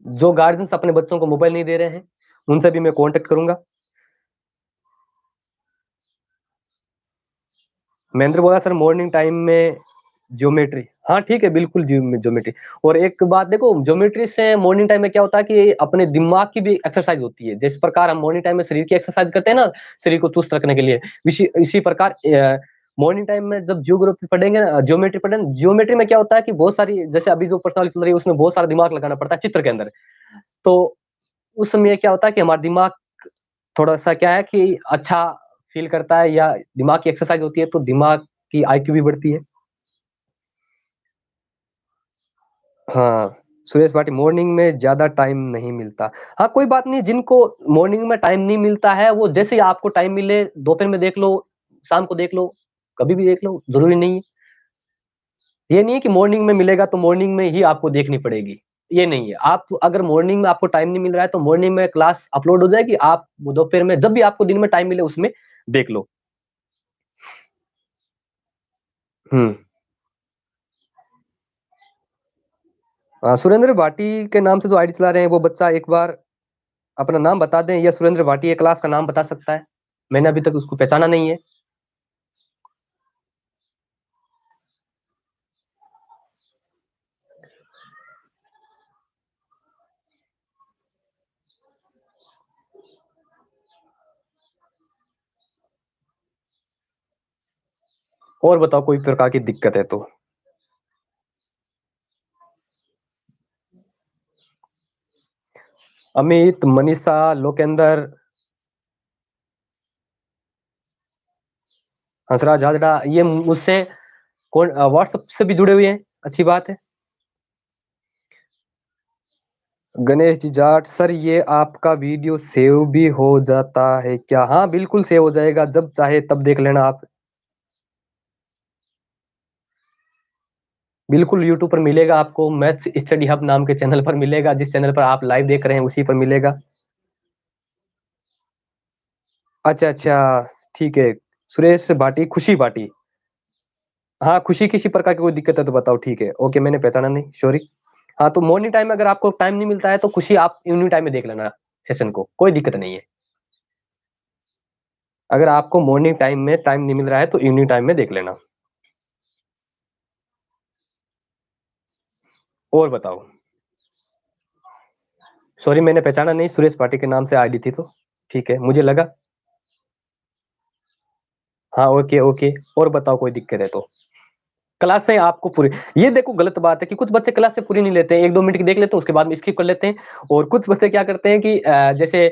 Speaker 1: जो गार्जियंस अपने बच्चों को मोबाइल नहीं दे रहे हैं उनसे भी मैं कांटेक्ट करूंगा। महेंद्र बोला सर मॉर्निंग टाइम में ज्योमेट्री। हाँ ठीक है, बिल्कुल ज्योमेट्री। और एक बात देखो, ज्योमेट्री से मॉर्निंग टाइम में क्या होता है कि अपने दिमाग की भी एक्सरसाइज होती है। जिस प्रकार हम मॉर्निंग टाइम में शरीर की एक्सरसाइज करते हैं ना, शरीर को चुस्त रखने के लिए, इसी प्रकार मॉर्निंग टाइम में जब जियोग्राफी पढ़ेंगे, ज्योमेट्री पढ़ेंगे, ज्योमेट्री में क्या होता है कि बहुत सारी, जैसे अभी जो पर्सनालिटी चल रही है उसमें बहुत सारा दिमाग लगाना पड़ता है चित्र के अंदर। तो उस समय क्या होता है कि हमारा दिमाग थोड़ा सा क्या है कि अच्छा फील करता है, या दिमाग की एक्सरसाइज होती है तो दिमाग की आईक्यू भी बढ़ती है। हाँ सुरेश भाटी मॉर्निंग में ज्यादा टाइम नहीं मिलता। हाँ कोई बात नहीं, जिनको मॉर्निंग में टाइम नहीं मिलता है वो जैसे ही आपको टाइम मिले दोपहर में देख लो, शाम को देख लो, कभी भी देख लो, जरूरी नहीं है। ये नहीं है कि मॉर्निंग में मिलेगा तो मॉर्निंग में ही आपको देखनी पड़ेगी, ये नहीं है। आप अगर मॉर्निंग में आपको टाइम नहीं मिल रहा है तो मॉर्निंग में क्लास अपलोड हो जाएगी, आप दोपहर में जब भी आपको दिन में टाइम मिले उसमें देख लो। हम्म। सुरेंद्र भाटी के नाम से जो आईडी चला रहे हैं वो बच्चा एक बार अपना नाम बता दें, या सुरेंद्र भाटी ये क्लास का नाम बता सकता है? मैंने अभी तक उसको पहचाना नहीं है। और बताओ कोई प्रकार की दिक्कत है तो। अमित, मनीषा, लोकेंद्र, हंसराज हाजरा, ये मुझसे व्हाट्सएप से भी जुड़े हुए हैं, अच्छी बात है। गणेश जी जाट सर ये आपका वीडियो सेव भी हो जाता है क्या? हाँ बिल्कुल सेव हो जाएगा, जब चाहे तब देख लेना आप। बिल्कुल यूट्यूब पर मिलेगा आपको, मैथ्स स्टडी हब नाम के चैनल पर मिलेगा, जिस चैनल पर आप लाइव देख रहे हैं उसी पर मिलेगा। अच्छा अच्छा, ठीक है। सुरेश भाटी, खुशी भाटी। हाँ खुशी, किसी प्रकार की कोई दिक्कत है तो बताओ, ठीक है ओके, मैंने पहचाना नहीं, सॉरी। हाँ तो मॉर्निंग टाइम में अगर आपको टाइम नहीं मिलता है तो खुशी आप इवनिंग टाइम में देख लेना सेशन को, कोई दिक्कत नहीं है। अगर आपको मॉर्निंग टाइम में टाइम नहीं मिल रहा है तो इवनिंग टाइम में देख लेना। और बताओ। सॉरी मैंने पहचाना नहीं, सुरेश पाटिल के नाम से आईडी थी तो ठीक है, मुझे लगा। हाँ ओके ओके। और बताओ कोई दिक्कत है तो। क्लासें आपको पूरी, ये देखो गलत बात है कि कुछ बच्चे क्लास से पूरी नहीं लेते हैं, 1-2 मिनट की देख लेते हैं उसके बाद में स्किप कर लेते हैं। और कुछ बच्चे क्या करते हैं कि जैसे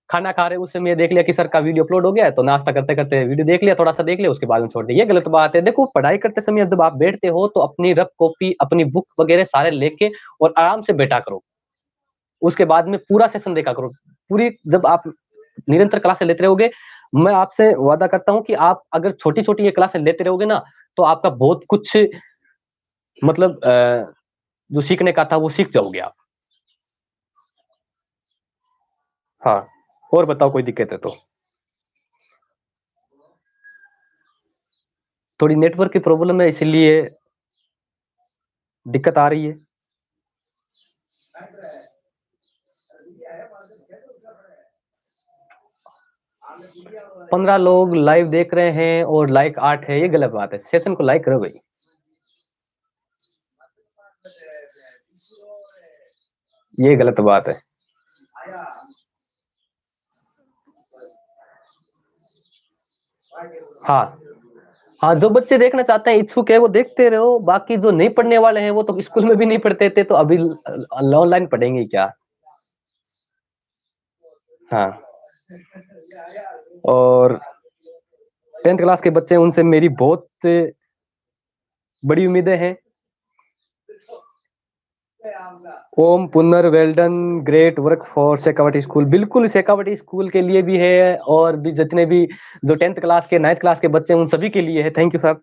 Speaker 1: खाना खा रहे उस समय ये देख लिया कि सर का वीडियो अपलोड हो गया है, तो नाश्ता करते-करते वीडियो देख लिया, थोड़ा-सा देख लिया, उसके बाद में छोड़ दिया। ये गलत बात है। देखो पढ़ाई करते समय जब आप बैठते हो तो अपनी रफ कॉपी, अपनी बुक वगैरह सारे लेके और आराम से बैठा करो। उसके बाद में पूरा सेशन देखा करो। पूरी जब आप निरंतर क्लासें लेते रहोगे, मैं आपसे वादा करता हूँ कि आप अगर छोटी-छोटी ये क्लासें लेते रहोगे ना, तो आपका बहुत कुछ मतलब जो सीखने का था वो सीख जाओगे आप। हाँ, और बताओ कोई दिक्कत है तो? थोड़ी नेटवर्क की प्रॉब्लम है इसीलिए दिक्कत आ रही है। 15 लोग लाइव देख रहे हैं और लाइक 8 है, ये गलत बात है। सेशन को लाइक करो भाई। ये गलत बात है। हाँ। हाँ, जो बच्चे देखना चाहते हैं, इच्छुक है, वो देखते रहो, बाकी जो नहीं पढ़ने वाले हैं, वो तो स्कूल में भी नहीं पढ़ते थे, तो अभी ऑनलाइन पढ़ेंगे क्या? हाँ। और 10th क्लास के बच्चे हैं, उनसे मेरी बहुत बड़ी उम्मीदें हैं। ओम पुनर well done, great work for Shekhawati school. बिल्कुल शेखावटी स्कूल के लिए भी है और भी जितने भी जो 10th क्लास के 9th क्लास के बच्चे हैं उन सभी के लिए है। Thank you sir.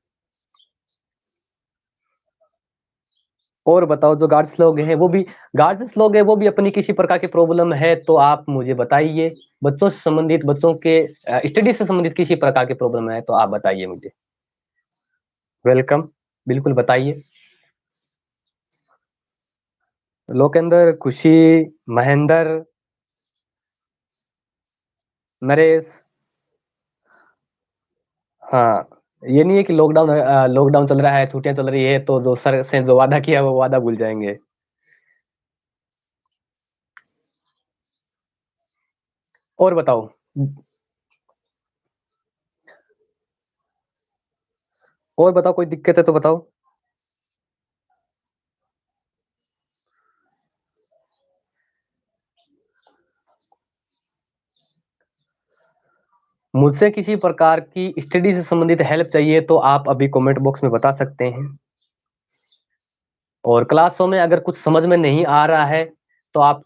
Speaker 1: और बताओ जो गार्जियंस लोग हैं वो भी अपनी किसी प्रकार की प्रॉब्लम है तो आप मुझे बताइए। बच्चों से संबंधित, बच्चों के स्टडी से संबंधित किसी प्रकार की प्रॉब्लम है तो आप बताइए मुझे। वेलकम, बिल्कुल बताइए। लोकेंद्र, खुशी, महेंद्र, नरेश। हाँ, ये नहीं है कि लॉकडाउन चल रहा है, छुट्टियाँ चल रही है तो जो सर से जो वादा किया वो वादा भूल जाएँगे। और बताओ। और बताओ कोई दिक्कत है तो बताओ? मुझसे किसी प्रकार की स्टडी से संबंधित हेल्प चाहिए तो आप अभी कमेंट बॉक्स में बता सकते हैं। और क्लासों में अगर कुछ समझ में नहीं आ रहा है तो आप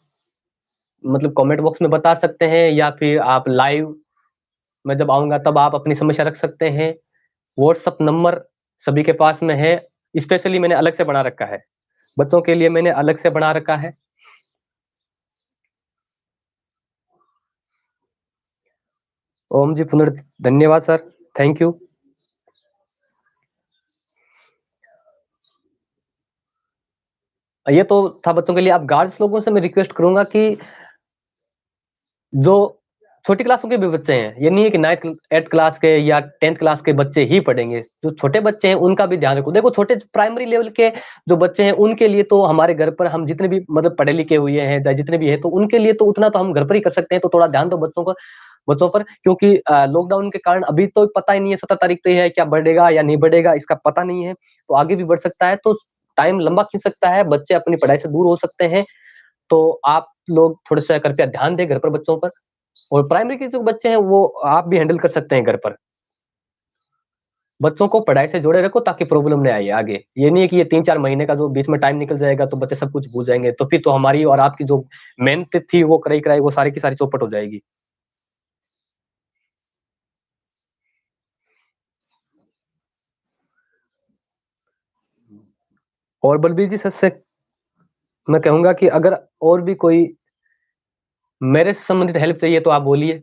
Speaker 1: मतलब कमेंट बॉक्स में बता सकते हैं या फिर आप लाइव मैं जब आऊँगा तब आप अपनी समस्या रख सकते हैं। व्हाट्सएप नंबर सभी के पास में है, स्पेशली मैंने अलग से बना रखा है। बच्चों के लिए मैंने अलग से बना रखा है। ओम जी धन्यवाद सर, थैंक यू। ये तो था बच्चों के लिए। अब गार्ड्स लोगों से मैं रिक्वेस्ट करूँगा कि जो छोटी क्लासों के भी बच्चे हैं, ये नहीं है कि 9th 8th क्लास के या 10th क्लास के बच्चे ही पढ़ेंगे। जो छोटे बच्चे हैं उनका भी ध्यान रखो। देखो छोटे प्राइमरी लेवल के जो बच्चे हैं उनके लिए तो हमारे घर पर हम जितने भी मतलब पढ़े लिखे हुए हैं, चाहे जितने भी हैं तो उनके लिए तो उतना तो हम घर पर ही कर सकते हैं। तो थोड़ा ध्यान दो बच्चों पर क्योंकि लॉकडाउन के कारण अभी तो पता ही नहीं है 17 तारीख तो ये है क्या बढ़ेगा या नहीं बढ़ेगा इसका पता नहीं है। तो आगे भी बढ़ सकता है तो टाइम लंबा खींच सकता है, बच्चे अपनी पढ़ाई से दूर हो सकते हैं। तो आप लोग थोड़ा-सा कृपया ध्यान दें घर पर बच्चों पर। और प्राइमरी के जो बच्चे हैं वो आप भी हैंडल कर सकते हैं घर पर। बच्चों को पढ़ाई से जोड़े रखो ताकि प्रॉब्लम नहीं आए आगे। ये नहीं है कि ये 3-4 महीने का जो बीच में टाइम निकल जाएगा तो बच्चे सब कुछ भूल जाएँगे। तो फिर तो हमारी और आपकी जो मेहनत थी वो कराई-कराई वो सारी की सारी चौपट हो जाएगी। और बलबीर जी सर से मैं कहूँगा कि अगर और भी कोई मेरे से संबंधित हेल्प चाहिए तो आप बोलिए।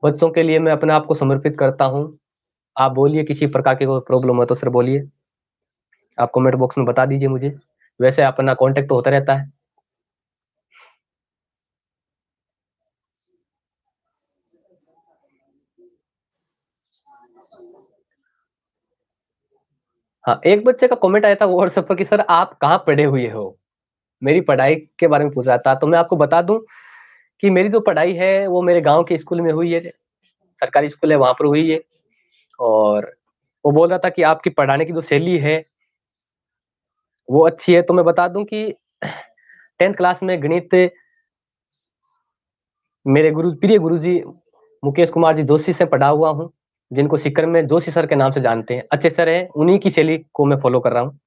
Speaker 1: बच्चों के लिए मैं अपने आप को समर्पित करता हूँ। आप बोलिए किसी प्रकार की कोई प्रॉब्लम है तो सर बोलिए। आप कमेंट बॉक्स में बता दीजिए मुझे। वैसे अपना कॉन्टैक्ट तो होता रहता है। हाँ, एक बच्चे का कमेंट आया था व्हाट्सएप पर कि सर आप कहाँ पढ़े हुए हो? मेरी पढ़ाई के बारे में पूछ रहा था। तो मैं आपको बता दूँ कि मेरी जो पढ़ाई है वो मेरे गाँव के स्कूल में हुई है। सरकारी स्कूल है वहाँ पर हुई है। और वो बोल रहा था कि आपकी पढ़ाने की जो शैली है वो अच्छी है। तो मैं बता दूँ कि 10th क्लास में गणित मेरे प्रिय गुरुजी मुकेश कुमार जी जोशी से पढ़ा हुआ हूँ, जिनको सीकर में जोशी सर के नाम से जानते हैं। अच्छे सर हैं, उन्हीं की शैली को मैं फॉलो कर रहा हूँ।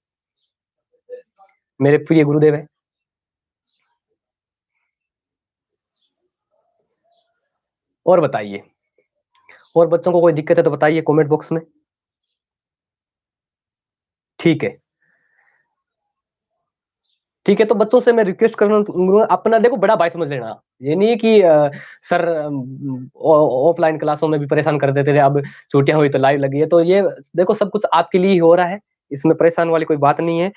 Speaker 1: मेरे प्रिय गुरुदेव है। और बताइए, और बच्चों को कोई दिक्कत है तो बताइए कमेंट बॉक्स में। ठीक है, ठीक है। तो बच्चों से मैं रिक्वेस्ट करूंगा, अपना देखो बड़ा भाई समझ लेना। ये नहीं कि सर ऑफलाइन क्लासों में भी परेशान कर देते थे, अब छुट्टियां हुई तो लाइव लगी है, तो ये देखो सब कुछ आपके लिए ही हो रहा है, इसमें परेशान वाली कोई बात नहीं है।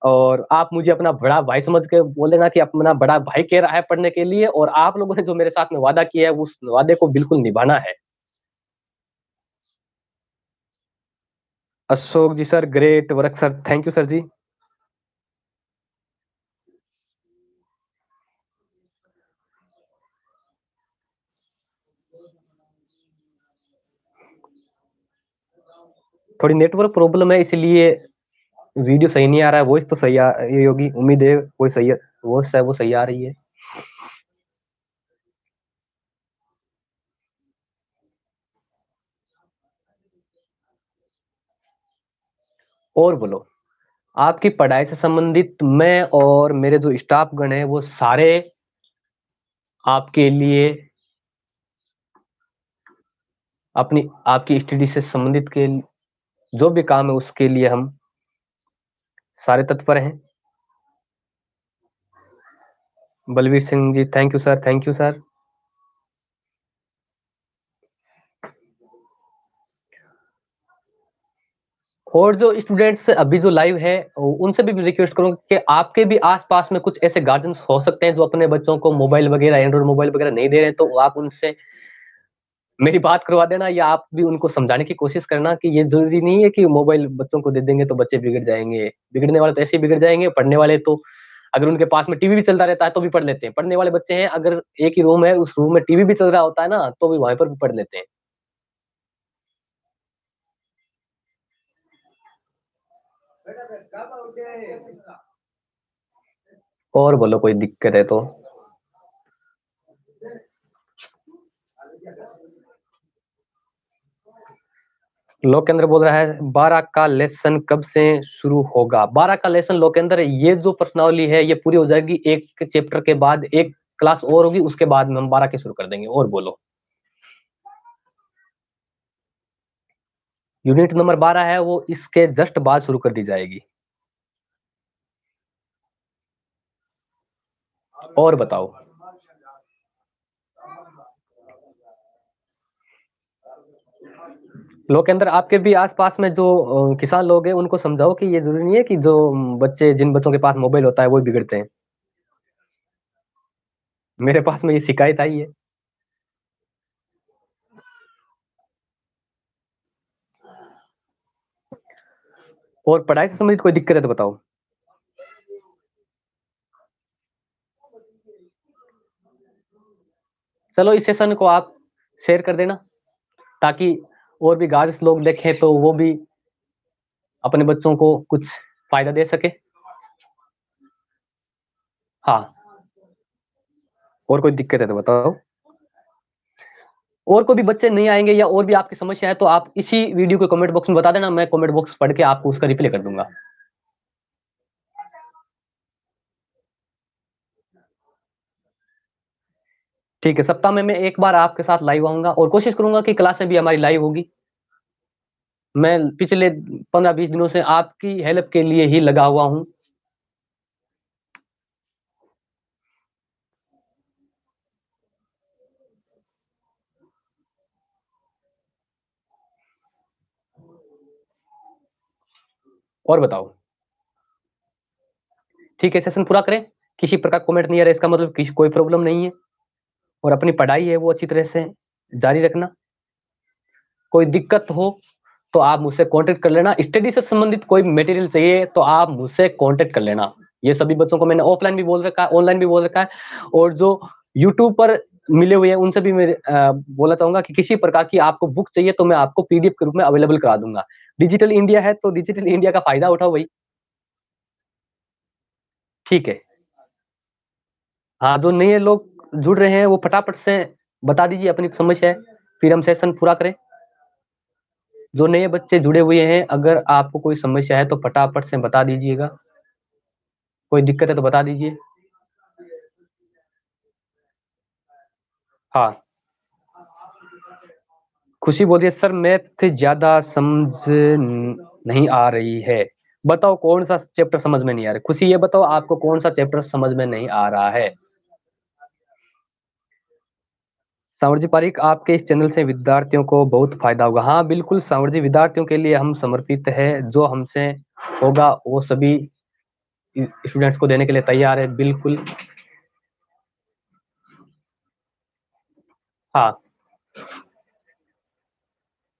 Speaker 1: और आप मुझे अपना बड़ा भाई समझ के बोल देना कि अपना बड़ा भाई कह रहा है पढ़ने के लिए, और आप लोगों ने जो मेरे साथ में वादा किया है उस वादे को बिल्कुल निभाना है। Ashok ji sir, great work sir, thank you sir ji. थोड़ी नेटवर्क प्रॉब्लम है, इसलिए वीडियो सही नहीं आ रहा है। वॉइस तो सही आ रही होगी, उम्मीद है वो सही है, वॉइस है वो सही आ रही है। और बोलो, आपकी पढ़ाई से संबंधित मैं और मेरे जो स्टाफ गण है वो सारे आपके लिए अपनी आपकी स्टडी से संबंधित के जो भी काम है उसके लिए हम सारे तत्पर हैं। Balveer Singh ji, thank you sir, thank you sir. और जो स्टूडेंट्स अभी जो लाइव है उनसे भी रिक्वेस्ट करूंगा कि आपके भी आसपास में कुछ ऐसे गार्जियंस हो सकते हैं जो अपने बच्चों को मोबाइल वगैरह, एंड्रॉइड मोबाइल वगैरह नहीं दे रहे हैं, तो आप उनसे मेरी बात करवा देना, या आप भी उनको समझाने की कोशिश करना कि ये जरूरी नहीं है कि मोबाइल बच्चों को दे देंगे तो बच्चे बिगड़ जाएंगे। बिगड़ने वाले तो ऐसे ही बिगड़ जाएंगे, पढ़ने वाले तो अगर उनके पास में टीवी भी चलता रहता है तो भी पढ़ लेते हैं। पढ़ने वाले बच्चे हैं, अगर एक ही रूम है उस रूम में टीवी भी चल रहा होता है ना, तो भी वहां पर भी पढ़ लेते हैं। और बोलो, कोई दिक्कत है तो। लोकेंद्र बोल रहा है 12 का लेसन कब से शुरू होगा? 12 का लेसन लोकेंद्र, ये जो प्रश्नावली है ये पूरी हो जाएगी एक चैप्टर के बाद, एक क्लास और होगी, उसके बाद में हम 12 के शुरू कर देंगे। और बोलो, यूनिट नंबर 12 है वो इसके जस्ट बाद शुरू कर दी जाएगी। और बताओ, लोकेंद्र आपके भी आसपास में जो किसान लोग हैं उनको समझाओ कि ये जरूरी नहीं है कि जो बच्चे, जिन बच्चों के पास मोबाइल होता है वो बिगड़ते हैं। मेरे पास में ये शिकायत आई है। और पढ़ाई से संबंधित कोई दिक्कत है तो बताओ। चलो इस सेशन को आप शेयर कर देना, ताकि और भी गार्जियंस लोग देखें तो वो भी अपने बच्चों को कुछ फायदा दे सके। हाँ, और कोई दिक्कत है तो बताओ। और कोई भी बच्चे नहीं आएंगे या और भी आपकी समस्या है तो आप इसी वीडियो के कमेंट बॉक्स में बता देना, मैं कमेंट बॉक्स पढ़ के आपको उसका रिप्लाई कर दूंगा। ठीक है, सप्ताह में मैं एक बार आपके साथ लाइव आऊंगा और कोशिश करूंगा कि क्लासें भी हमारी लाइव होगी। मैं पिछले 15-20 दिनों से आपकी हेल्प के लिए ही लगा हुआ हूं। और बताओ, ठीक है, सेशन पूरा करें। किसी प्रकार कमेंट नहीं आ रहा, इसका मतलब किसी कोई प्रॉब्लम नहीं है, और अपनी पढ़ाई है वो अच्छी तरह से जारी रखना। कोई दिक्कत हो तो आप मुझसे कांटेक्ट कर लेना। स्टडी से संबंधित कोई मटेरियल चाहिए तो आप मुझसे कांटेक्ट कर लेना। ये सभी बच्चों को मैंने ऑफलाइन भी बोल रखा है, ऑनलाइन भी बोल रखा है, और जो यूट्यूब पर मिले हुए हैं उनसे भी मैं बोलना चाहूंगा कि किसी प्रकार की आपको बुक चाहिए तो मैं आपको पीडीएफ के रूप में अवेलेबल करा दूंगा। डिजिटल इंडिया है तो डिजिटल इंडिया का फायदा उठाओ भाई। ठीक है, हाँ, जो नए लोग जुड़ रहे हैं वो फटाफट से बता दीजिए अपनी समस्या है, फिर हम सेशन पूरा करें। जो नए बच्चे जुड़े हुए हैं, अगर आपको कोई समस्या है तो फटाफट से बता दीजिएगा। कोई दिक्कत है तो बता दीजिए। हाँ, खुशी बोलिए सर मैथ ज्यादा समझ नहीं आ रही है। बताओ कौन सा चैप्टर समझ में नहीं आ रहा है। खुशी ये बताओ आपको कौन सा चैप्टर समझ में नहीं आ रहा है। सांवर जी पारिक, आपके इस चैनल से विद्यार्थियों को बहुत फायदा होगा। हाँ बिल्कुल सांवर जी, विद्यार्थियों के लिए हम समर्पित है, जो हमसे होगा वो सभी स्टूडेंट्स को देने के लिए तैयार है, बिल्कुल। हाँ,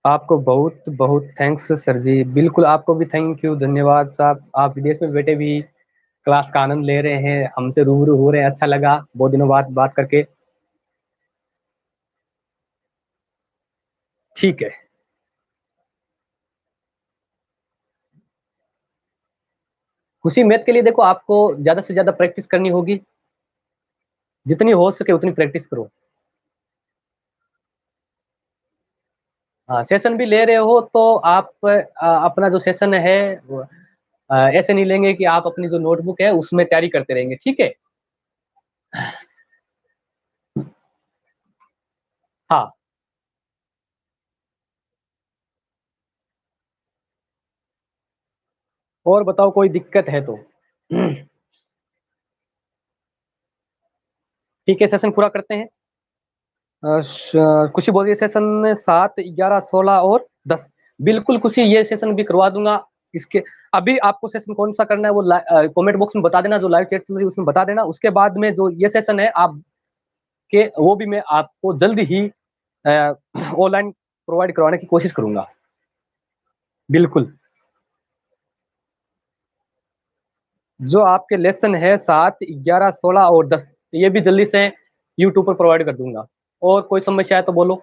Speaker 1: आपको बहुत बहुत थैंक्स सर जी, बिल्कुल आपको भी थैंक यू, धन्यवाद साहब। आप विदेश में बैठे भी क्लास का आनंद ले रहे हैं, हमसे रूबरू हो रहे हैं, अच्छा लगा बहुत दिनों बाद बात करके। ठीक है। खुशी मैथ के लिए देखो आपको ज्यादा से ज्यादा प्रैक्टिस करनी होगी, जितनी हो सके उतनी प्रैक्टिस करो। हाँ, सेशन भी ले रहे हो तो आप अपना जो सेशन है ऐसे नहीं लेंगे कि आप अपनी जो नोटबुक है उसमें तैयारी करते रहेंगे, ठीक है। हाँ, और बताओ कोई दिक्कत है तो। ठीक है, सेशन पूरा करते हैं। खुशी बोल रही है सेशन 7, 11, 16 और 10। बिल्कुल खुशी, ये सेशन भी करवा दूंगा। इसके अभी आपको सेशन कौन सा करना है वो कमेंट बॉक्स में बता देना, जो लाइव चैट चल रही है उसमें बता देना। उसके बाद में जो ये सेशन है आप के, वो भी मैं आपको जल्द ही ऑनलाइन प्रोवाइड करवाने की कोशिश करूंगा। बिल्कुल, जो आपके लेसन है 7, 11, 16 और 10, ये भी जल्दी से यूट्यूब पर प्रोवाइड कर दूंगा। और कोई समस्या है तो बोलो।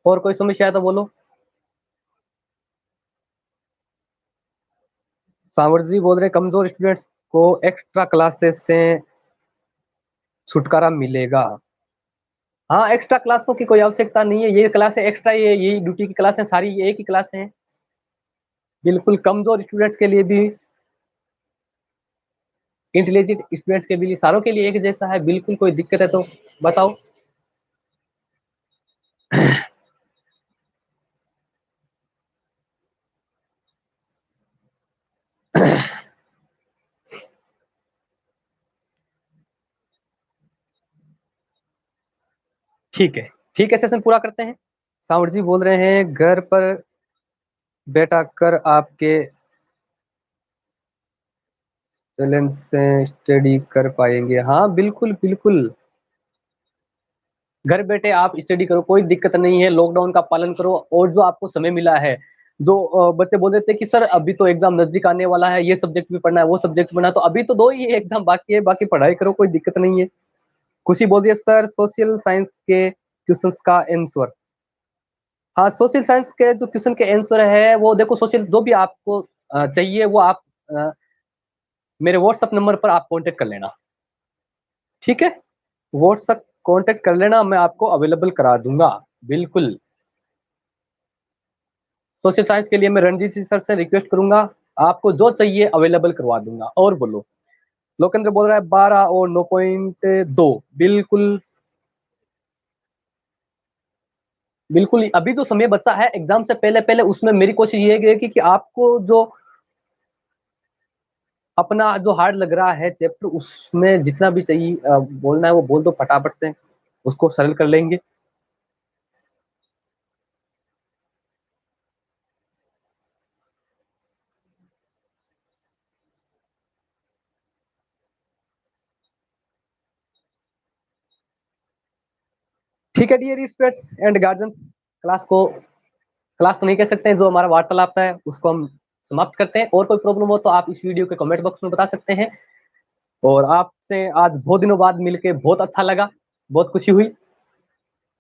Speaker 1: और कोई समस्या है तो बोलो। सावर जी बोल रहे कमजोर स्टूडेंट्स को एक्स्ट्रा क्लासेस से छुटकारा मिलेगा। हाँ, एक्स्ट्रा क्लासों की कोई आवश्यकता नहीं है, ये क्लास है एक्स्ट्रा, ये यही ड्यूटी की क्लास है सारी, ये एक ही क्लास है। बिल्कुल, कमजोर स्टूडेंट्स के लिए भी, इंटेलिजेंट स्टूडेंट्स के लिए, सारों के लिए एक जैसा है। बिल्कुल, कोई दिक्कत है तो बताओ। ठीक है, ठीक है, सेशन पूरा करते हैं। सावर जी बोल रहे हैं घर पर बैठा कर आपके चैलेंज से स्टडी कर पाएंगे। हाँ बिल्कुल बिल्कुल, घर बैठे आप स्टडी करो, कोई दिक्कत नहीं है, लॉकडाउन का पालन करो। और जो आपको समय मिला है, जो बच्चे बोल देते हैं कि सर अभी तो एग्जाम नजदीक आने वाला है, ये सब्जेक्ट भी पढ़ना है वो सब्जेक्ट पढ़ना है, तो अभी तो 2 ही एग्जाम बाकी है, बाकी पढ़ाई करो, कोई दिक्कत नहीं है। खुशी बोल रही है सर सोशल साइंस के क्वेश्चंस का आंसर। हाँ, सोशल साइंस के जो क्वेश्चन के आंसर है वो देखो, सोशल जो भी आपको चाहिए वो आप मेरे व्हाट्सएप नंबर पर आप कांटेक्ट कर लेना, ठीक है। व्हाट्सएप कांटेक्ट कर लेना, मैं आपको अवेलेबल करा दूंगा। बिल्कुल, सोशल साइंस के लिए मैं रणजीत सिंह सर से रिक्वेस्ट करूंगा, आपको जो चाहिए अवेलेबल करवा दूंगा। और बोलो। लोकेंद्र बोल रहा है 12 और 9.2। बिल्कुल बिल्कुल, अभी जो समय बचा है एग्जाम से पहले पहले, उसमें मेरी कोशिश ये रहेगी कि आपको जो अपना जो हार्ड लग रहा है चैप्टर, उसमें जितना भी चाहिए बोलना है वो बोल दो फटाफट से, उसको सरल कर लेंगे। ठीक है dear students and guardians, class तो नहीं कह सकते हैं, जो हमारा वार्तालाप है उसको हम समाप्त करते हैं। और कोई प्रॉब्लम हो तो आप इस वीडियो के कमेंट बॉक्स में बता सकते हैं। और आपसे आज बहुत दिनों बाद मिलके बहुत अच्छा लगा, बहुत खुशी हुई।